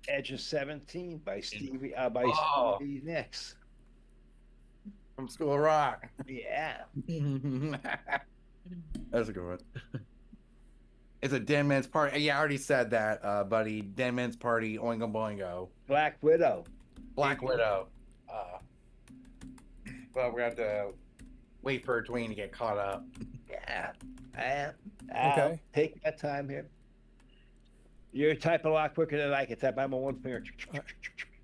Edge of 17 by Stevie Oh. Stevie Nicks. From School of Rock. Yeah. That's a good one. It's a Dead Man's Party. Yeah, I already said that, buddy. Dead Man's Party, Oingo Boingo. Black Widow. Black Widow. Well, we have to wait for Dwayne to get caught up. Yeah. I'll Okay. take that time here. You're typing a lot quicker than I can type. I'm on one finger.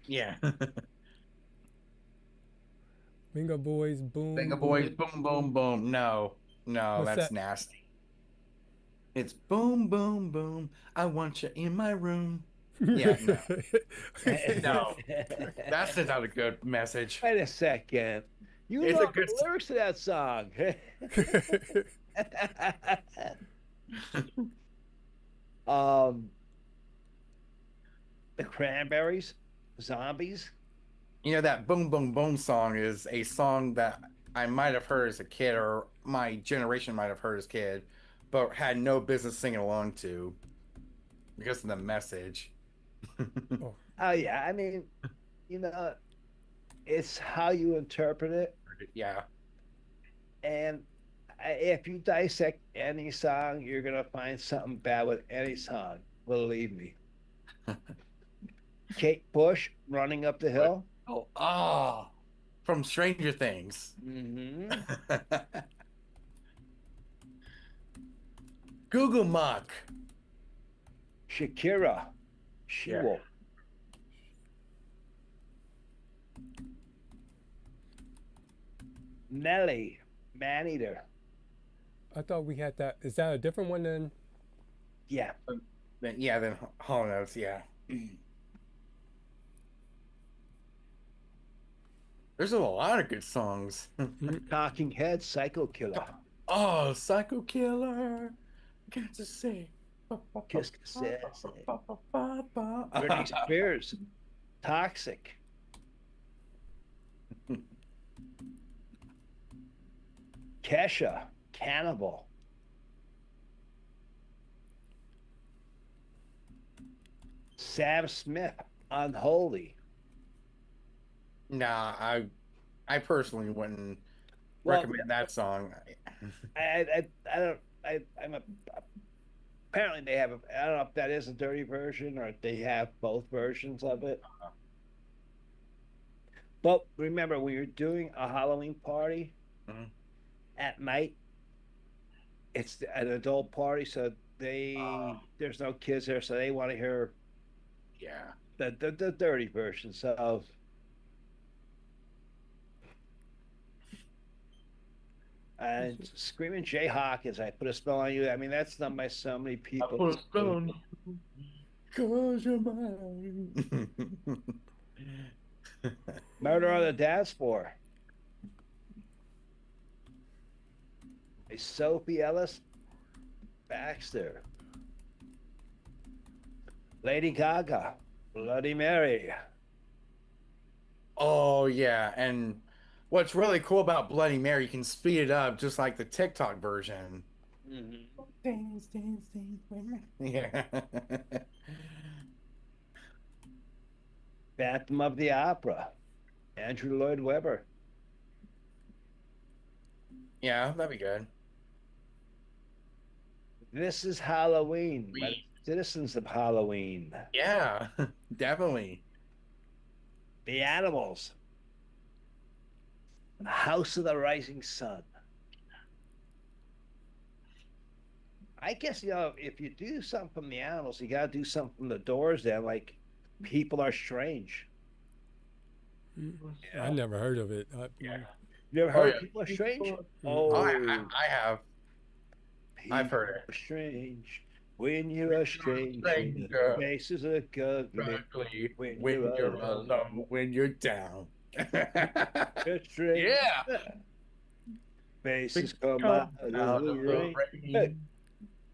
Yeah. Bingo boys, boom. Bingo boom. boys, boom, boom, boom. No, no, What's that's that? nasty. It's boom, boom, boom. I want you in my room. Yeah, no, no. That's not a good message. Wait a second. You It's know a the good. lyrics to that song. um, the Cranberries, Zombies. You know, that boom, boom, boom song is a song that I might have heard as a kid, or my generation might have heard as a kid, but had no business singing along to because of the message. Oh, Oh yeah, I mean, you know, it's how you interpret it, Yeah. and if you dissect any song, you're gonna find something bad with any song. Believe me. Kate Bush running up the hill. Oh, ah, from Stranger Things. Mm-hmm. Google Muck. Shakira, She Yeah. Wolf. Nelly, Maneater. I thought we had that. Is that a different one than? Yeah. Then Hall Notes, yeah. There's a lot of good songs. Talking Head, Psycho Killer. Oh, Psycho Killer. Got to say. Kiss Cassette. Britney Spears, Toxic. Kesha, Cannibal. Sam Smith, Unholy. Nah, I personally wouldn't Well, recommend that song. I don't. I'm a. Apparently, they have. I don't know if that is a dirty version or if they have both versions of it. But remember, when you're doing a Halloween party Mhm. at night, it's an adult party, so there's no kids there, so they want to hear Yeah. the dirty version. So and Screaming Jayhawk as I put a spell on you. I mean, that's done by so many I people. put a spell on you 'cause you're mine. Murder on the Dance Floor. A Sophie Ellis Baxter. Lady Gaga, Bloody Mary. Oh yeah, and what's really cool about Bloody Mary, you can speed it up just like the TikTok version. Mm-hmm. Dance, dance, dance with me. Yeah. Phantom of the Opera, Andrew Lloyd Webber. Yeah, that'd be good. This is Halloween by the Citizens of Halloween. Yeah, definitely. The Animals, House of the Rising Sun. I guess, if you do something from the Animals, you got to do something from the Doors then, like People Are Strange. I never heard of it. Yeah. You ever Oh, heard yeah. People Are Strange? Oh, Oh, I have. I've heard People are strange. When you're a stranger, Stranger. faces are ugly. Ugly When when you're you're alone. alone, when you're down. You're strange. Yeah. Faces come Come out out of the of the rain. rain Hey,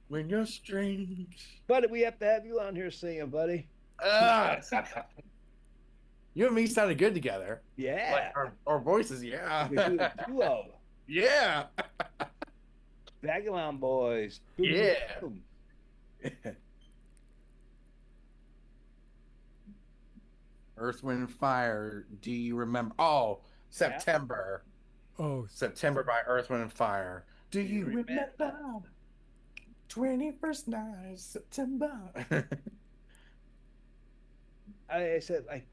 when you're strange. buddy, we have to have you on here singing, buddy. Ah. You and me sounded good together. Yeah. Like our voices, yeah. We do a duo. Yeah. Vagabond Boys. Yeah. Boom. Earth, Wind, and Fire. Do you remember? Oh, September. Oh, September by Earth, Wind, and Fire. Do you remember? remember? 21st night, of September. I said, like,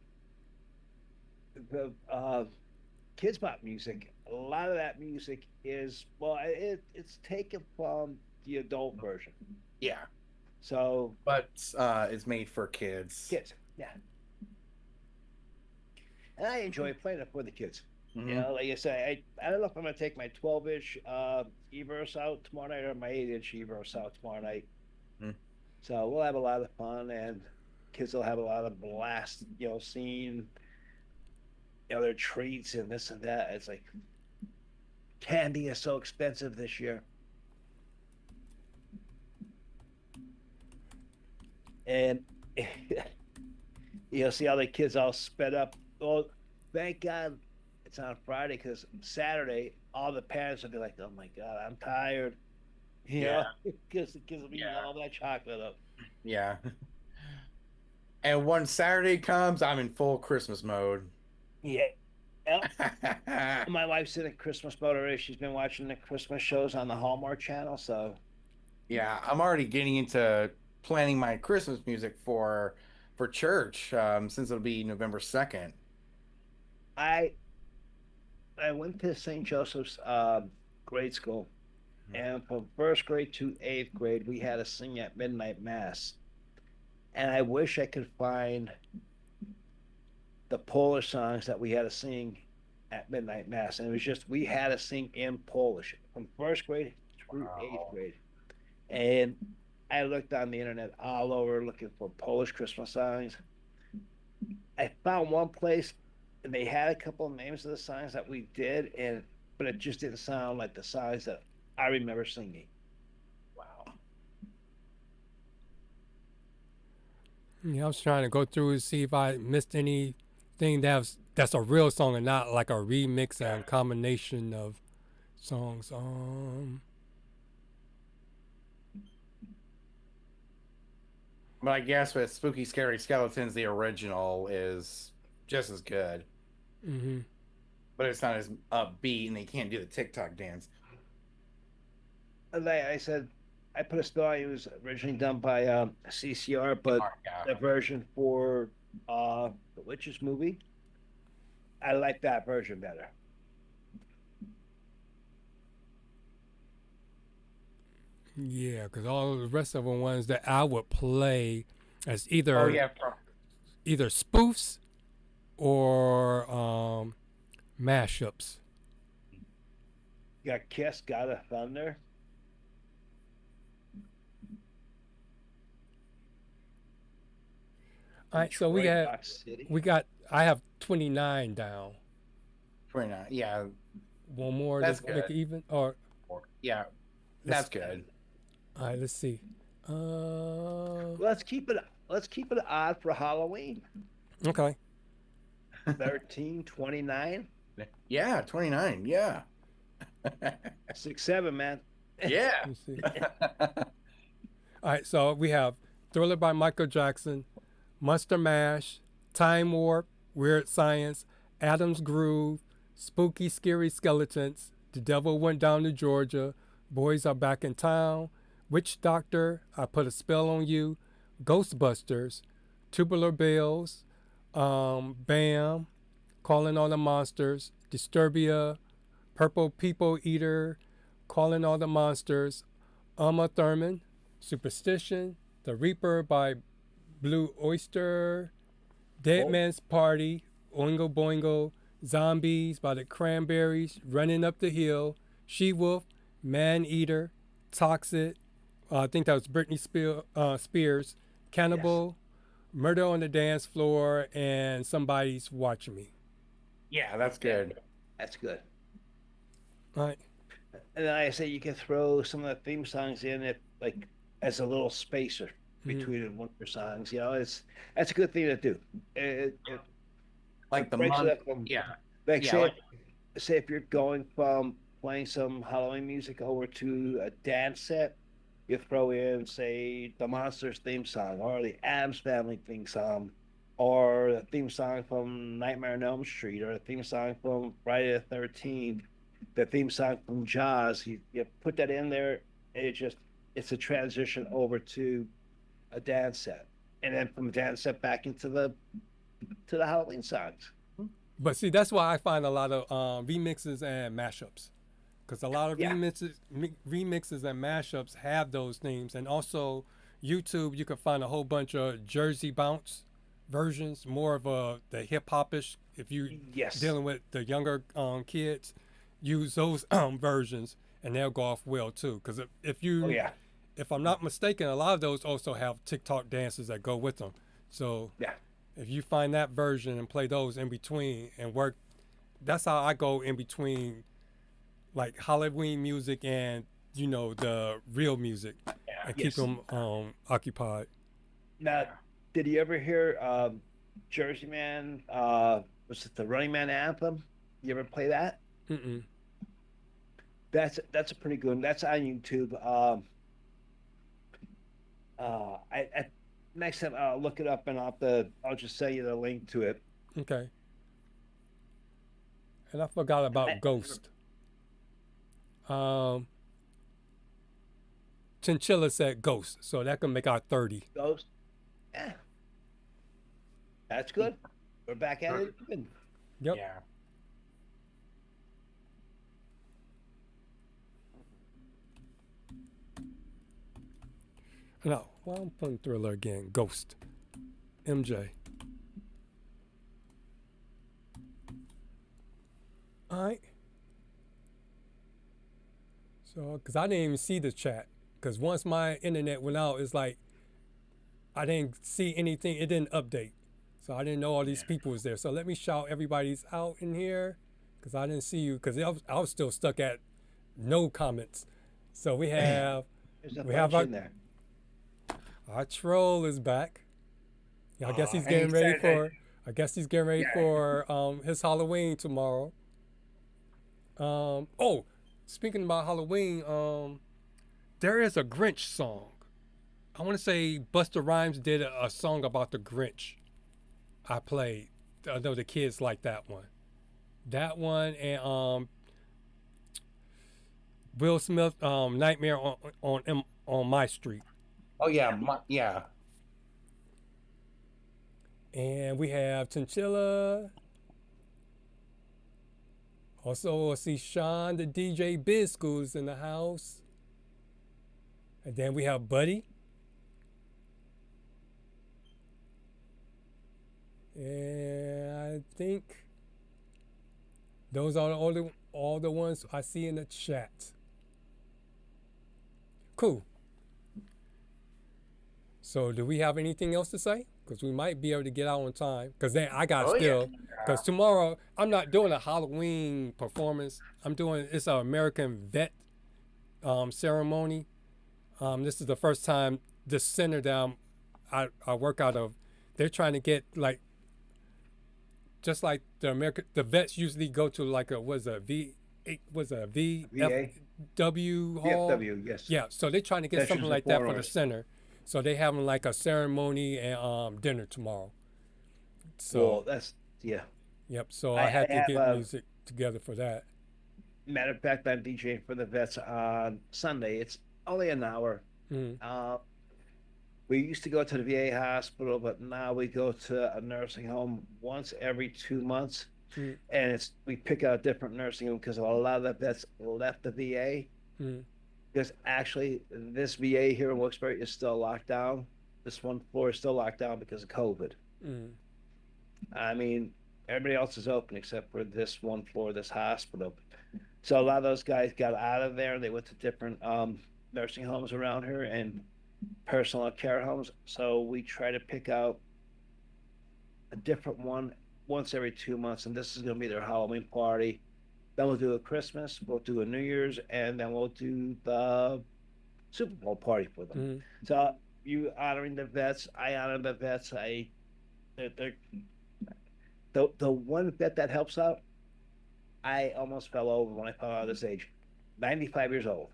the kids pop music, a lot of that music is well, it's taken from the adult version. Yeah, So but it's made for kids. kids, yeah, and I enjoy playing it for the kids. You Hmm. know, like I say, I don't know if I'm gonna take my 12-inch Everse out tomorrow night or my 8-inch Everse out tomorrow night. So we'll have a lot of fun, and kids will have a lot of blast. You know, seeing their treats and this and that. It's like candy is so expensive this year, and you'll see all the kids all sped up. Well, thank God it's on Friday because Saturday all the parents will be like, "Oh my God, I'm tired," you know, because the kids will be eating all that chocolate up. Yeah. And once Saturday comes, I'm in full Christmas mode. Yeah. Yep. My wife's in a Christmas mode already. She's been watching the Christmas shows on the Hallmark Channel, so Yeah, I'm already getting into planning my Christmas music for church, since it'll be November 2nd. I I went to St. Joseph's grade school, and from first grade to eighth grade, we had to sing at midnight mass. And I wish I could find the Polish songs that we had to sing at midnight mass. And it was just we had to sing in Polish from first grade through eighth Wow. grade. And I looked on the internet all over looking for Polish Christmas songs. I found one place and they had a couple of names of the songs that we did, and but it just didn't sound like the songs that I remember singing. Wow. Yeah, I was trying to go through and see if I missed anything that's a real song and not like a remix and combination of songs. But I guess with Spooky Scary Skeletons, the original is just as good, hmm but it's not as upbeat, and they can't do the TikTok dance. And I said, I put a spell on it. It was originally done by CCR, but Yeah. the version for the Witches movie, I like that version better. Yeah, because all the rest of the ones that I would play as Oh either yeah, spoofs or mashups. You got Kiss, God of Thunder. All right, so we Detroit got Rock City. I have 29 down. 29. Yeah, One more That's to make it good. even, or yeah, that's good. all right, let's see. Let's keep it. Let's keep it odd for Halloween. Okay. 13, 29, Yeah, 29. Yeah, 6, 7, man. yeah. Let's see. All right, so we have Thriller by Michael Jackson, Monster Mash, Time Warp, Weird Science, Adam's Groove, Spooky Scary Skeletons, The Devil Went Down to Georgia, Boys Are Back in Town, Witch Doctor, I Put a Spell on You, Ghostbusters, Tubular Bells, Bam, Calling All the Monsters, Disturbia, Purple People Eater, Calling All the Monsters, Uma Thurman, Superstition, The Reaper by Blue Oyster, Dead Oh. Man's Party, Oingo Boingo, Zombies by the Cranberries, Running Up the Hill, She Wolf, Man Eater, Toxic, I think that was Britney Spears, Cannibal, Murder on the Dance Floor, and Somebody's Watching Me. Yeah, that's good. That's good. All right. And then I say you can throw some of the theme songs in it, like as a little spacer between one of your songs. You know, that's a good thing to do. It Like the breaks it month. up from Yeah, like yeah, say like- say if you're going from playing some Halloween music over to a dance set, you throw in say the Monsters theme song or the Addams Family theme song or the theme song from Nightmare on Elm Street or the theme song from Friday the 13th, the theme song from Jaws. You put that in there, and it's a transition over to a dance set, and then from a dance set back into the Halloween songs. But see, that's why I find a lot of remixes and mashups, because a lot of Yeah. remixes and mashups have those themes, and also YouTube, you can find a whole bunch of Jersey bounce versions, more of the hip hopish. If you Yes. dealing with the younger kids, use those versions, and they'll go off well too. Because if you, Oh yeah. if I'm not mistaken, a lot of those also have TikTok dances that go with them. So Yeah. if you find that version and play those in between and work, that's how I go in between, like Halloween music and the real music, and keep Yes. them occupied. Now, did you ever hear Jersey Man? Was it the Running Man anthem? You ever play that? Mm-mm. That's a pretty good one. That's on YouTube. I next time I'll look it up and I'll just send you the link to it. Okay. And I forgot about Ghost. Chinchilla said Ghost, so that can make our 30. Ghost. Yeah. That's good. We're back at it again. Yep. Yeah. No, well, I'm putting Thriller again. Ghost. MJ. All right. So, because I didn't even see the chat. Because once my internet went out, it's like I didn't see anything. It didn't update. So I didn't know all these people was there. So let me shout everybody's out in here, because I didn't see you. Because I was still stuck at no comments. So we have There's a We have bunch our- in there. our troll is back. Yeah, I guess he's and getting he ready said for. that- I guess he's getting ready Yeah. for his Halloween tomorrow. Oh, speaking about Halloween, there is a Grinch song. I want to say Busta Rhymes did a song about the Grinch. I played. I know the kids like that one. That one and Will Smith, Nightmare on My Street. Oh yeah, yeah. And we have Chinchilla. Also, I see Sean, the DJ Biz School's in the house. And then we have Buddy. And I think those are all the ones I see in the chat. Cool. So do we have anything else to say? Because we might be able to get out on time. Because then I got Oh, yeah. still. Because tomorrow I'm not doing a Halloween performance. It's an American vet ceremony. This is the first time this center that I work out of. They're trying to get like, just like the vets usually go to like a VFW hall. VFW, yes. Yeah, so they're trying to get Veterans something like of that Foreign for the Arts. center. So they having like a ceremony and dinner tomorrow. So Well, that's yeah. yep. So I I had to have, get music together for that. Matter of fact, I'm DJing for the vets on Sunday. It's only an hour. Mm. We used to go to the VA hospital, but now we go to a nursing home once every 2 months. Mm. And we pick out a different nursing home because a lot of the vets left the VA. Mm. Because actually, this VA here in Wilkes-Barre is still locked down. This one floor is still locked down because of COVID. Mm. I mean, everybody else is open except for this one floor, this hospital. So a lot of those guys got out of there. They went to different nursing homes around here and personal care homes. So we try to pick out a different one once every 2 months. And this is going to be their Halloween party. Then we'll do a Christmas, we'll do a New Year's, and then we'll do the Super Bowl party for them. Mm. So you honoring the vets, I honor the vets. They're the one vet that helps out, I almost fell over when I found out this age. 95 years old.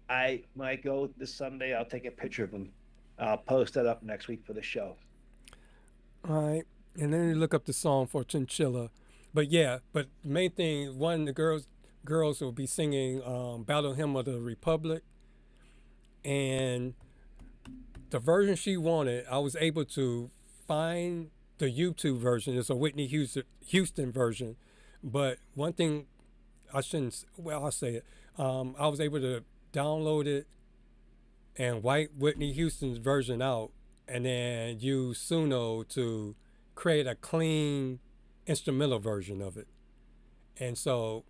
When I go this Sunday, I'll take a picture of him. I'll post that up next week for the show. All right, and then you look up the song for Chinchilla. But yeah, but the main thing, one, the girls will be singing Battle Hymn of the Republic. And the version she wanted, I was able to find the YouTube version. It's a Whitney Houston version. But one thing I shouldn't, well, I'll say it. I was able to download it and wipe Whitney Houston's version out and then use Suno to create a clean instrumental version of it. And so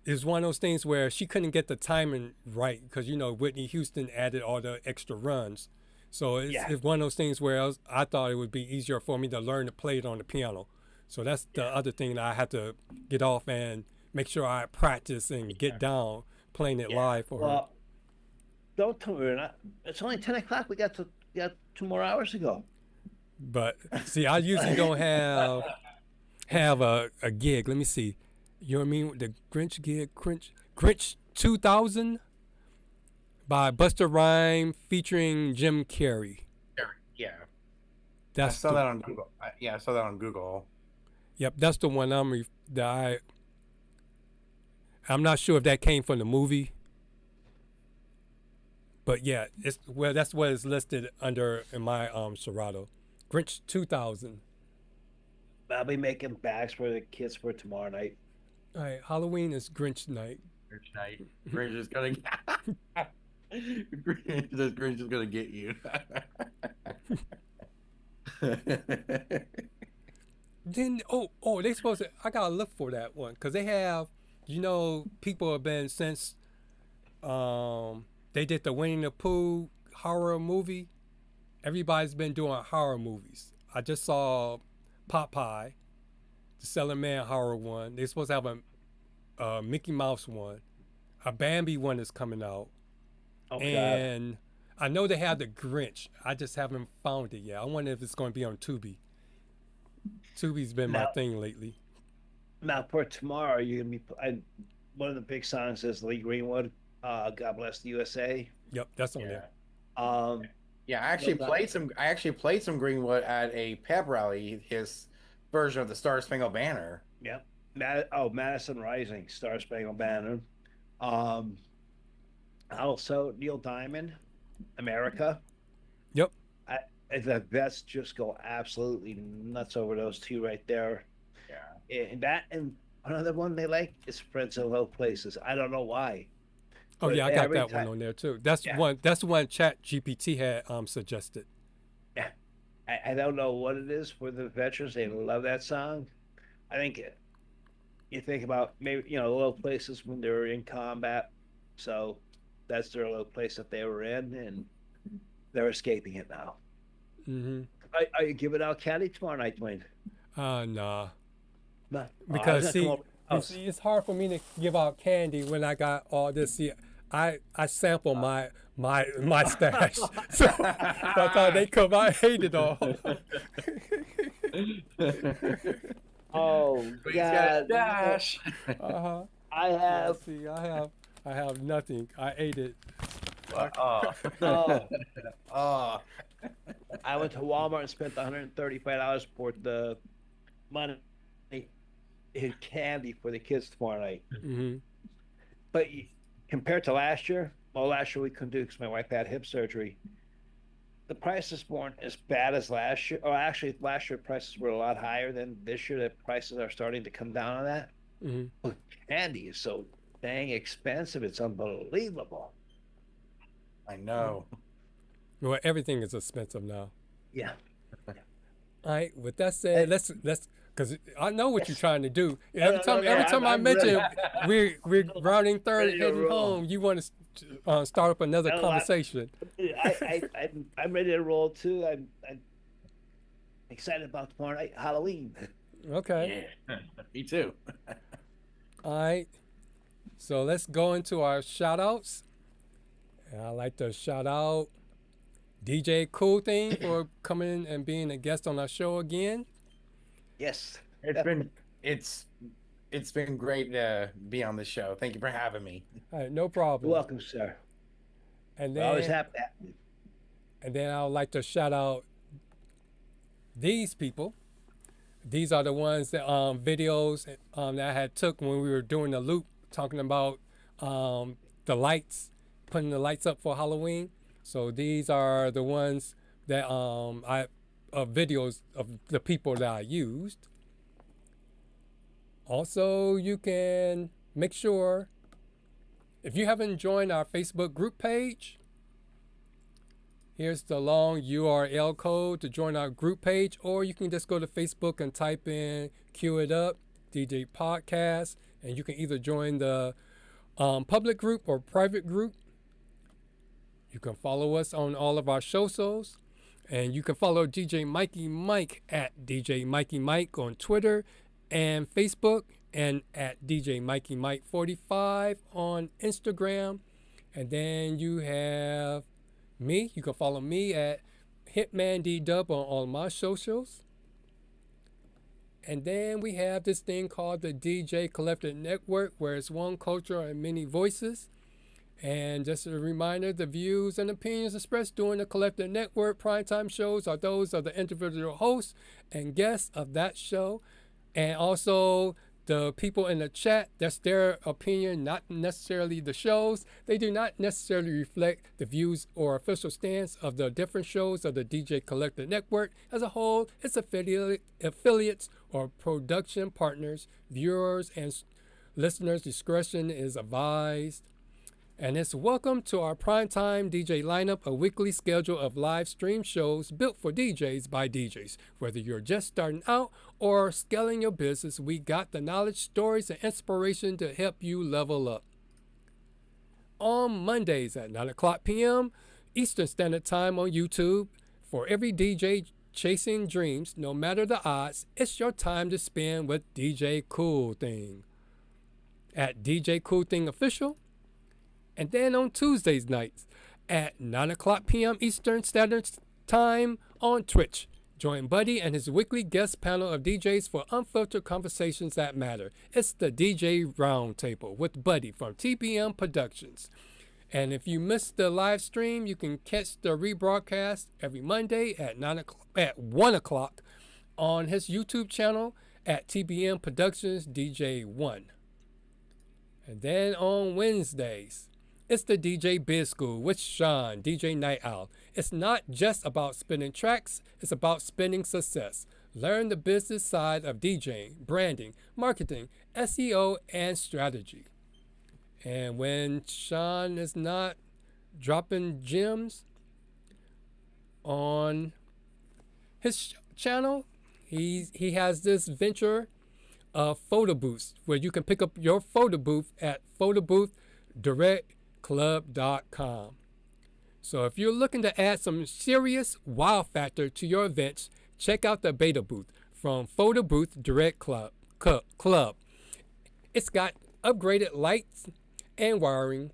it's one of those things where she couldn't get the timing right because, you know, Whitney Houston added all the extra runs. So it's one of those things where I thought it would be easier for me to learn to play it on the piano. So that's the other thing that I had to get off and make sure I practice and get down playing it live for her. Don't tell me it's only 10 o'clock. We got 2 more hours to go. But see, I usually don't have a gig. Let me see. You know what I mean? The Grinch gig, Grinch 2000 by Busta Rhymes featuring Jim Carrey. Yeah. I saw that on Google. I saw that on Google. Yep, that's the one I'm not sure if that came from the movie. But yeah, that's what it's listed under in my Serato. Grinch 2000. I'll be making bags for the kids for tomorrow night. All right, Halloween is Grinch night. Grinch night. Grinch is gonna Grinch is gonna get you. Then they supposed to. I gotta look for that one because they have, you know, people have been since they did the Winnie the Pooh horror movie. Everybody's been doing horror movies. I just saw Popeye, the Selling Man horror one. They're supposed to have a Mickey Mouse one. A Bambi one is coming out. Oh, and God. I know they have the Grinch. I just haven't found it yet. I wonder if it's going to be on Tubi. Tubi's been my thing lately. Now for tomorrow, you're gonna be. One of the big songs is Lee Greenwood. God Bless the USA. Yep, that's on there. Yeah, I actually played some Greenwood at a pep rally. His version of the Star Spangled Banner. Yep. Madison Rising, Star Spangled Banner. Also Neil Diamond, America. Yep. The vets just go absolutely nuts over those two right there. Yeah. And that and another one they like is Friends in Low Places. I don't know why. Oh yeah, I got that one on there too. That's one. That's the one Chat GPT had suggested. Yeah, I don't know what it is for the veterans. They love that song. I think you think about maybe low places when they were in combat, so that's their low place that they were in, and they're escaping it now. Mm-hmm. Are you giving out candy tomorrow night, Dwayne? Nah. No. Because see, it's hard for me to give out candy when I got all this. See, I sample my stash, so by the time they come, I hate it all. Oh God! Dash. I have. See, I have nothing. I ate it. I went to Walmart and spent $135 for the money in candy for the kids tomorrow night. Mm-hmm. But compared to last year, last year we couldn't do because my wife had hip surgery. The prices weren't as bad as last year. Or actually, last year prices were a lot higher than this year. The prices are starting to come down on that. Mm-hmm. But candy is so dang expensive. It's unbelievable. I know. Well, everything is expensive now. Yeah. All right. With that said, let's because I know what you're trying to do. Every time I mention we're rounding third, heading home, you want to start up another conversation. I'm ready to roll too. I'm excited about tomorrow night, Halloween. Okay. Yeah. Me too. All right. So let's go into our shout outs. And I'd like to shout out DJ Cool Thing for coming and being a guest on our show again. Yes. It's been great to be on the show. Thank you for having me. All right, no problem. You're welcome, sir. And We're then always happy to have you. And then I would like to shout out these people. These are the ones that videos that I had took when we were doing the loop, talking about the lights, putting the lights up for Halloween. So these are the ones that I of videos of the people that I used. Also, you can make sure, if you haven't joined our Facebook group page, here's the long URL code to join our group page, or you can just go to Facebook and type in Cue It Up DJ Podcast, and you can either join the public group or private group. You can follow us on all of our socials, and you can follow DJ Mikie Mike at DJ Mikie Mike on Twitter and Facebook, and at DJ Mikie Mike 45 on Instagram. And then you have me. You can follow me at HITMAN DDub on all my socials. And then we have this thing called the DJ Collective Network, where it's one culture and many voices. And just a reminder, the views and opinions expressed during the Collective Network primetime shows are those of the individual hosts and guests of that show. And also the people in the chat, that's their opinion, not necessarily the shows. They do not necessarily reflect the views or official stance of the different shows of the DJ Collective Network. As a whole, its affiliates or production partners, viewers, and listeners' discretion is advised. And it's welcome to our primetime DJ lineup, a weekly schedule of live stream shows built for DJs by DJs. Whether you're just starting out or scaling your business, we got the knowledge, stories, and inspiration to help you level up. On Mondays at 9 o'clock p.m. Eastern Standard Time on YouTube, for every DJ chasing dreams, no matter the odds, it's your time to spend with DJ Cool Thing at DJ Cool Thing Official. And then on Tuesdays nights at 9 o'clock p.m. Eastern Standard Time on Twitch, join Buddy and his weekly guest panel of DJs for unfiltered conversations that matter. It's the DJ Roundtable with Buddy from TBM Productions. And if you missed the live stream, you can catch the rebroadcast every Monday at 1 o'clock on his YouTube channel at TBM Productions DJ 1. And then on Wednesdays, it's the DJ Biz School with Sean, DJ Night Owl. It's not just about spinning tracks, it's about spinning success. Learn the business side of DJing, branding, marketing, SEO, and strategy. And when Sean is not dropping gems on his channel, he has this venture of Photobooth, where you can pick up your photo booth at photoboothdirectclub.com. So if you're looking to add some serious wow factor to your events, check out the beta booth from Photobooth Direct Club. It's got upgraded lights and wiring,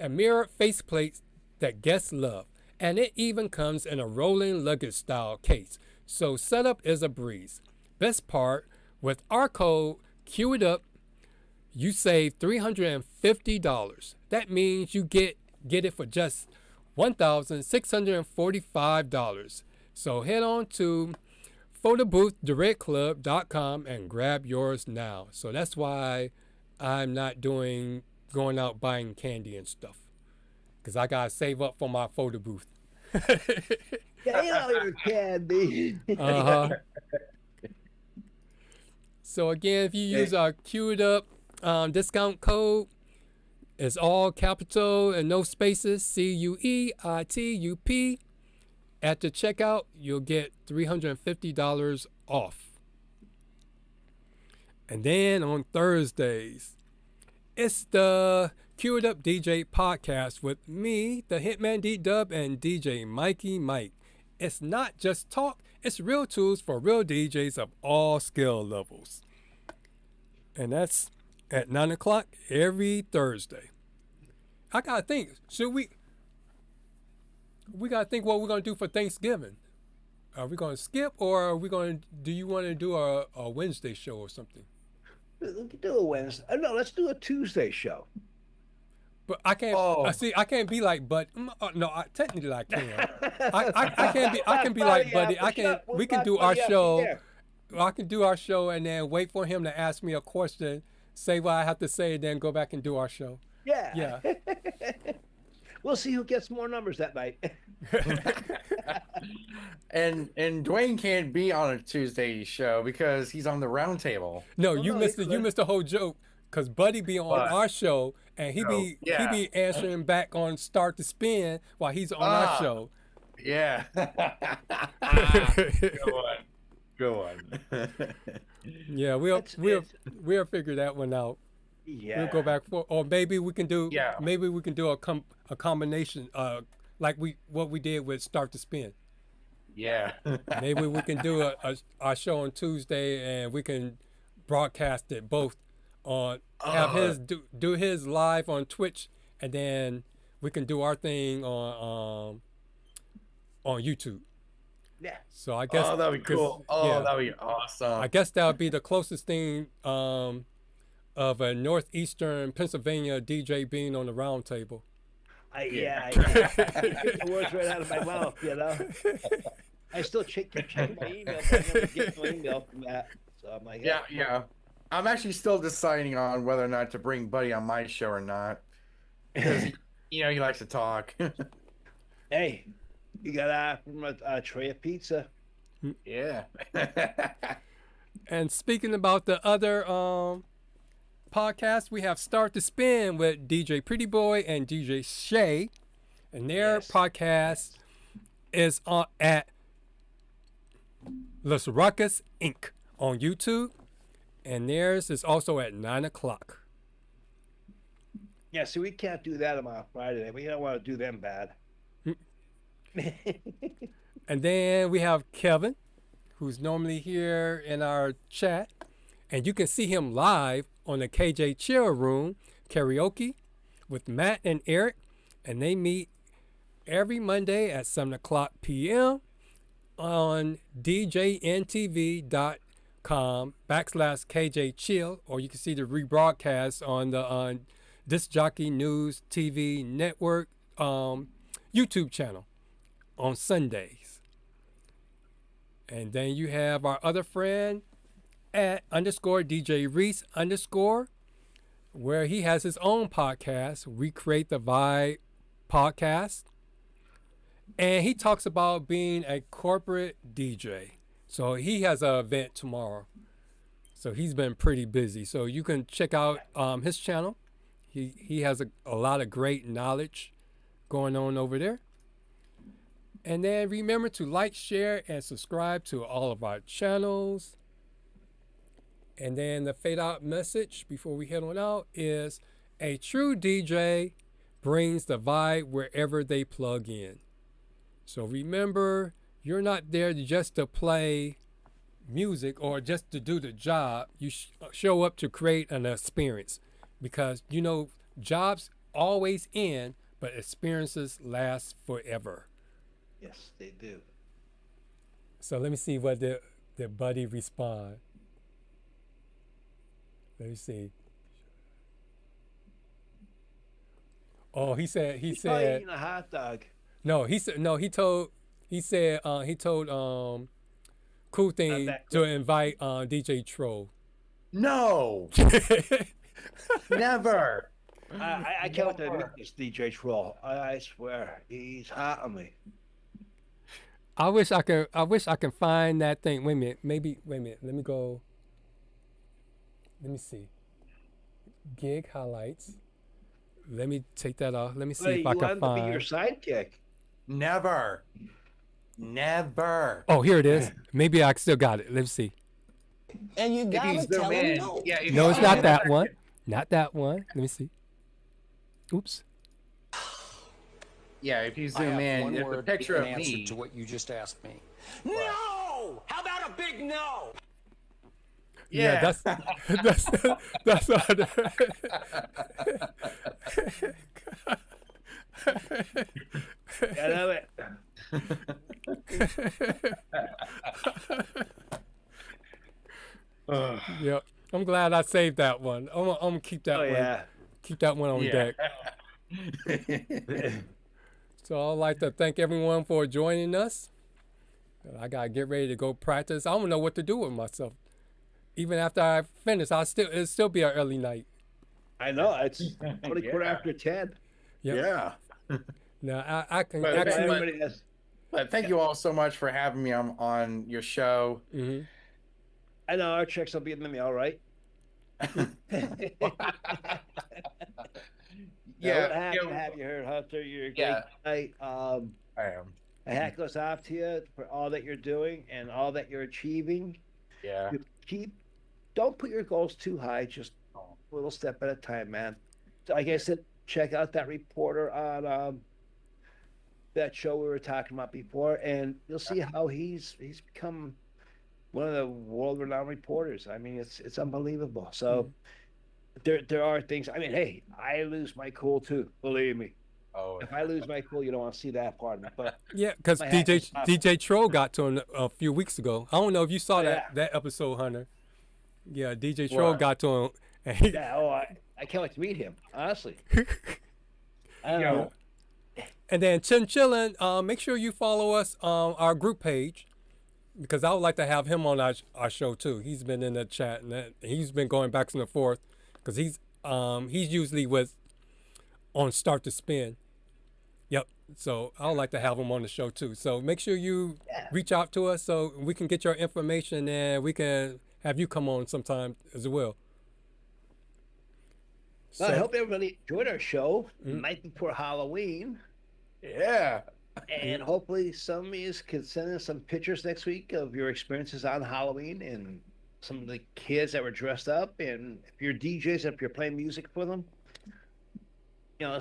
and mirrored faceplates that guests love, and it even comes in a rolling luggage style case, so setup is a breeze. Best part, with our code QITUP, you save $350. That means you get it for just $1,645. So head on to photoboothdirectclub.com and grab yours now. So that's why I'm not going out buying candy and stuff, because I gotta save up for my photo booth. Yeah, you know your candy. So again, if you use our queued up discount code, it's all capital and no spaces, CUEITUP. At the checkout, you'll get $350 off. And then on Thursdays, it's the Queued Up DJ podcast with me, the Hitman DDub, and DJ Mikie Mike. It's not just talk, it's real tools for real DJs of all skill levels. And that's at 9 o'clock every Thursday. I gotta think, we gotta think what we're gonna do for Thanksgiving. Are we gonna skip, or are we gonna, do you wanna do a Wednesday show or something? We can do a Wednesday. No, let's do a Tuesday show. But I can't. I can't be like, but no, technically I can. I can't be. I can be like Buddy. I can. We can do our show. I can do our show and then wait for him to ask me a question, say what I have to say, and then go back and do our show. Yeah. Yeah. We'll see who gets more numbers that night. And Dwayne can't be on a Tuesday show because he's on the round table. No, Well, you no, missed he you missed the whole joke because Buddy be on What? our show and he Oh, be yeah. he be answering back on Start to Spin while he's on our Ah. show. Yeah. Go on. Yeah, we'll figure that one out. Yeah. We'll go back for, or maybe we can do Yeah. a combination like what we did with Start to Spin. Yeah. Maybe we can do our show on Tuesday and we can broadcast it both on have his do his live on Twitch and then we can do our thing on YouTube. Yeah. So I guess Oh, that'd be 'cause, cool. Oh, yeah, that'd be awesome. I guess that would be the closest thing of a northeastern Pennsylvania DJ being on the round table. I take the words right out of my mouth, you know. I still keep checking my email, but I never get my email from that. So I'm like, Yeah. I'm actually still deciding on whether or not to bring Buddy on my show or not. Because, he likes to talk. Hey, you got from a tray of pizza. Yeah. And speaking about the other podcast, we have Start to Spin with DJ Pretty Boy and DJ Shay, and their Yes. podcast is on at Los Ruckus Inc. on YouTube, and theirs is also at 9 o'clock. Yeah, see, we can't do that on Friday. We don't want to do them bad. And then we have Kevin, who's normally here in our chat, and you can see him live on the KJ Chill Room karaoke with Matt and Eric, and they meet every Monday at 7 o'clock p.m. on djntv.com/KJ Chill, or you can see the rebroadcast on the Disc Jockey News TV Network YouTube channel on Sundays. And then you have our other friend at _DJ Reese _ where he has his own podcast, Recreate the Vibe podcast. And he talks about being a corporate DJ. So he has an event tomorrow. So he's been pretty busy. So you can check out his channel. He has a lot of great knowledge going on over there. And then remember to like, share, and subscribe to all of our channels. And then the fade out message before we head on out is a true DJ brings the vibe wherever they plug in. So remember, you're not there just to play music or just to do the job. You show up to create an experience because, jobs always end, but experiences last forever. Yes, they do. So let me see what the Buddy respond. Let me see. Oh, he said Probably eating a hot dog. no. He said he told Cool Thing that to invite DJ Troll. No. Never. I can't wait to meet this DJ Troll. I swear, he's hot on me. I wish I can find that thing. Wait a minute. Let me go. Let me see. Gig highlights. Let me take that off. Let me see Hey, if I you can want him to be your find. sidekick? Never. Oh, here it is. Maybe I still got it. Let's see. And you gotta tell him no. Yeah, No, it's not that one. Not that one. Let me see. Oops. Yeah, if you I zoom have in, one there's a word picture in of answer me. to what you just asked me. No! How about a big no? Yeah, that's that's I love it. Yep. I'm glad I saved that one. I'm gonna keep that Oh one. yeah. Keep that one on Yeah. deck. So I'd like to thank everyone for joining us. I gotta get ready to go practice. I don't know what to do with myself. Even after I finish, it'll still be an early night. I know. It's 20 quarter after 10. Yep. Yeah. Now I can But- actually. Everybody has. But thank you all so much for having me on your show. Mhm. I know our checks will be in the mail, right? Yeah, We're happy to yeah. have you here, Hunter. You're a great Yeah. guy. I am. A hat goes off to you for all that you're doing and all that you're achieving. Yeah. Don't put your goals too high. Just a little step at a time, man. Like I said, check out that reporter on that show we were talking about before, and you'll see how he's become one of the world-renowned reporters. I mean, it's unbelievable. So there are things. I mean, hey, I lose my cool too. Believe me. Oh, If I lose my cool, you don't want to see that part of it. But Yeah, because My hat goes off. DJ Troll got to him a few weeks ago. I don't know if you saw Yeah. that episode, Hunter. Yeah, DJ Troll What? got to him. And he, yeah, I can't wait to meet him. Honestly, I don't Yo. know. And then Chinchillin, make sure you follow us on our group page because I would like to have him on our show too. He's been in the chat and he's been going back and forth because he's usually on Start to Spin. Yep. So I would like to have him on the show too. So make sure you reach out to us so we can get your information and we can have you come on sometime as well. Well, I hope everybody enjoyed our show the night before Halloween. yeah. And hopefully some of you can send us some pictures next week of your experiences on Halloween and some of the kids that were dressed up. And if you're DJs, if you're playing music for them,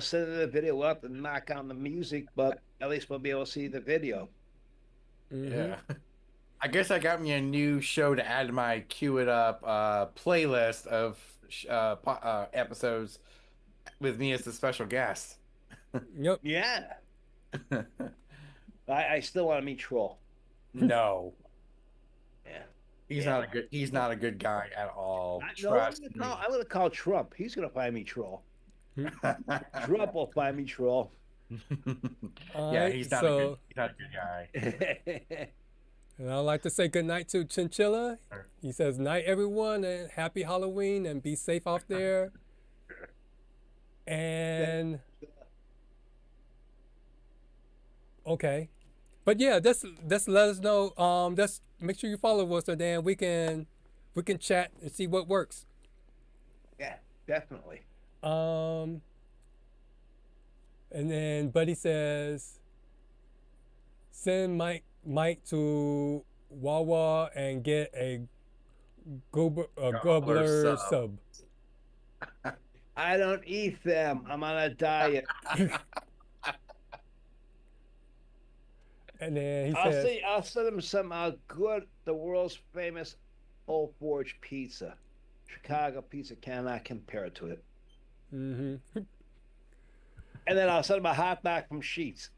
send the video. We'll have to knock on the music, but at least we'll be able to see the video. Yeah. I guess I got me a new show to add to my Cue It Up playlist of episodes with me as the special guest. Yep. Yeah. I still want to meet Troll. No. Yeah. He's not a good guy at all. No, Trust me. I'm going to call Trump. He's going to find me Troll. Trump will find me Troll. Yeah, he's not a good guy. And I'd like to say good night to Chinchilla. He says, night, everyone, and happy Halloween, and be safe out there. And okay, but yeah, just let us know. Just make sure you follow us, and then we can chat and see what works. Yeah, definitely. And then Buddy says, send Mike to Wawa and get a gobbler sub. I don't eat them. I'm on a diet. And then he says, I'll send them some the world's famous Old Porch pizza. Chicago pizza cannot compare to it. mm-hmm. And then I'll send them a hot dog from Sheets.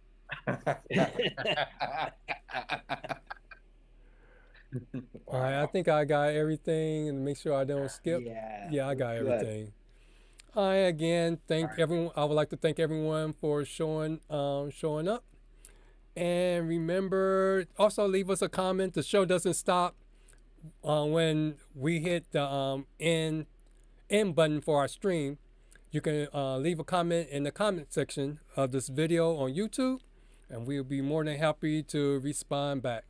All right, I think I got everything, and make sure I don't skip. Yeah, I got good. everything. I again thank everyone. I would like to thank everyone for showing up, and remember also leave us a comment. The show doesn't stop when we hit the end button for our stream. You can leave a comment in the comment section of this video on YouTube, and we'll be more than happy to respond back.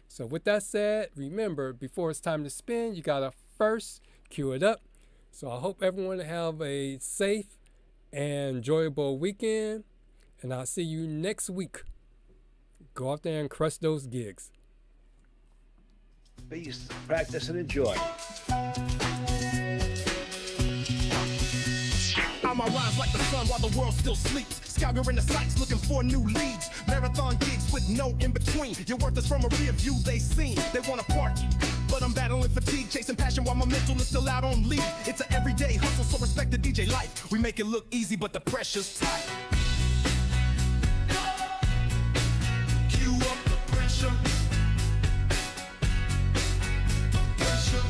So with that said, remember, before it's time to spin, you gotta first cue it up. So I hope everyone have a safe and enjoyable weekend, and I'll see you next week. Go out there and crush those gigs. Peace, practice, and enjoy. I'ma rise like the sun while the world still sleeps. Scouring the sights looking for new leads. Marathon gigs with no in between. Your worth is from a rear view they seen. They wanna party, but I'm battling fatigue. Chasing passion while my mental is still out on leave. It's an everyday hustle, so respect the DJ life. We make it look easy, but the pressure's tight. Cue up the pressure. Pressure.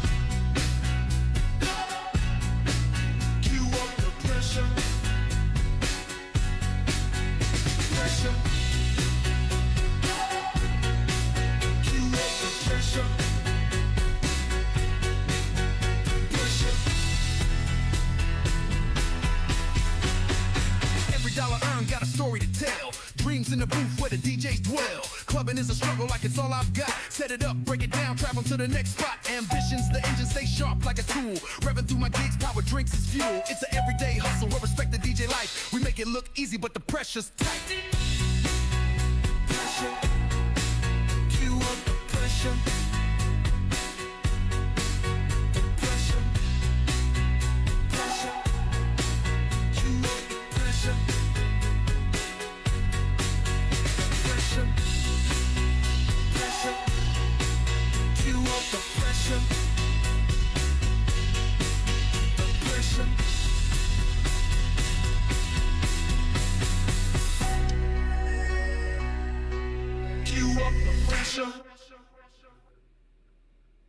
Cue up the pressure. Pressure. Cue up the pressure. Pressure. Every dollar in the booth where the DJs dwell. Clubbing is a struggle like it's all I've got. Set it up, break it down, travel to the next spot. Ambitions, the engine stay sharp like a tool. Revving through my gigs, power drinks is fuel. It's an everyday hustle, we respect the DJ life. We make it look easy, but the pressure's tight. Pressure, cue up the pressure. The pressure, pressure, cue up the pressure. Pressure, pressure, cue up the pressure. The pressure. Cue up the pressure.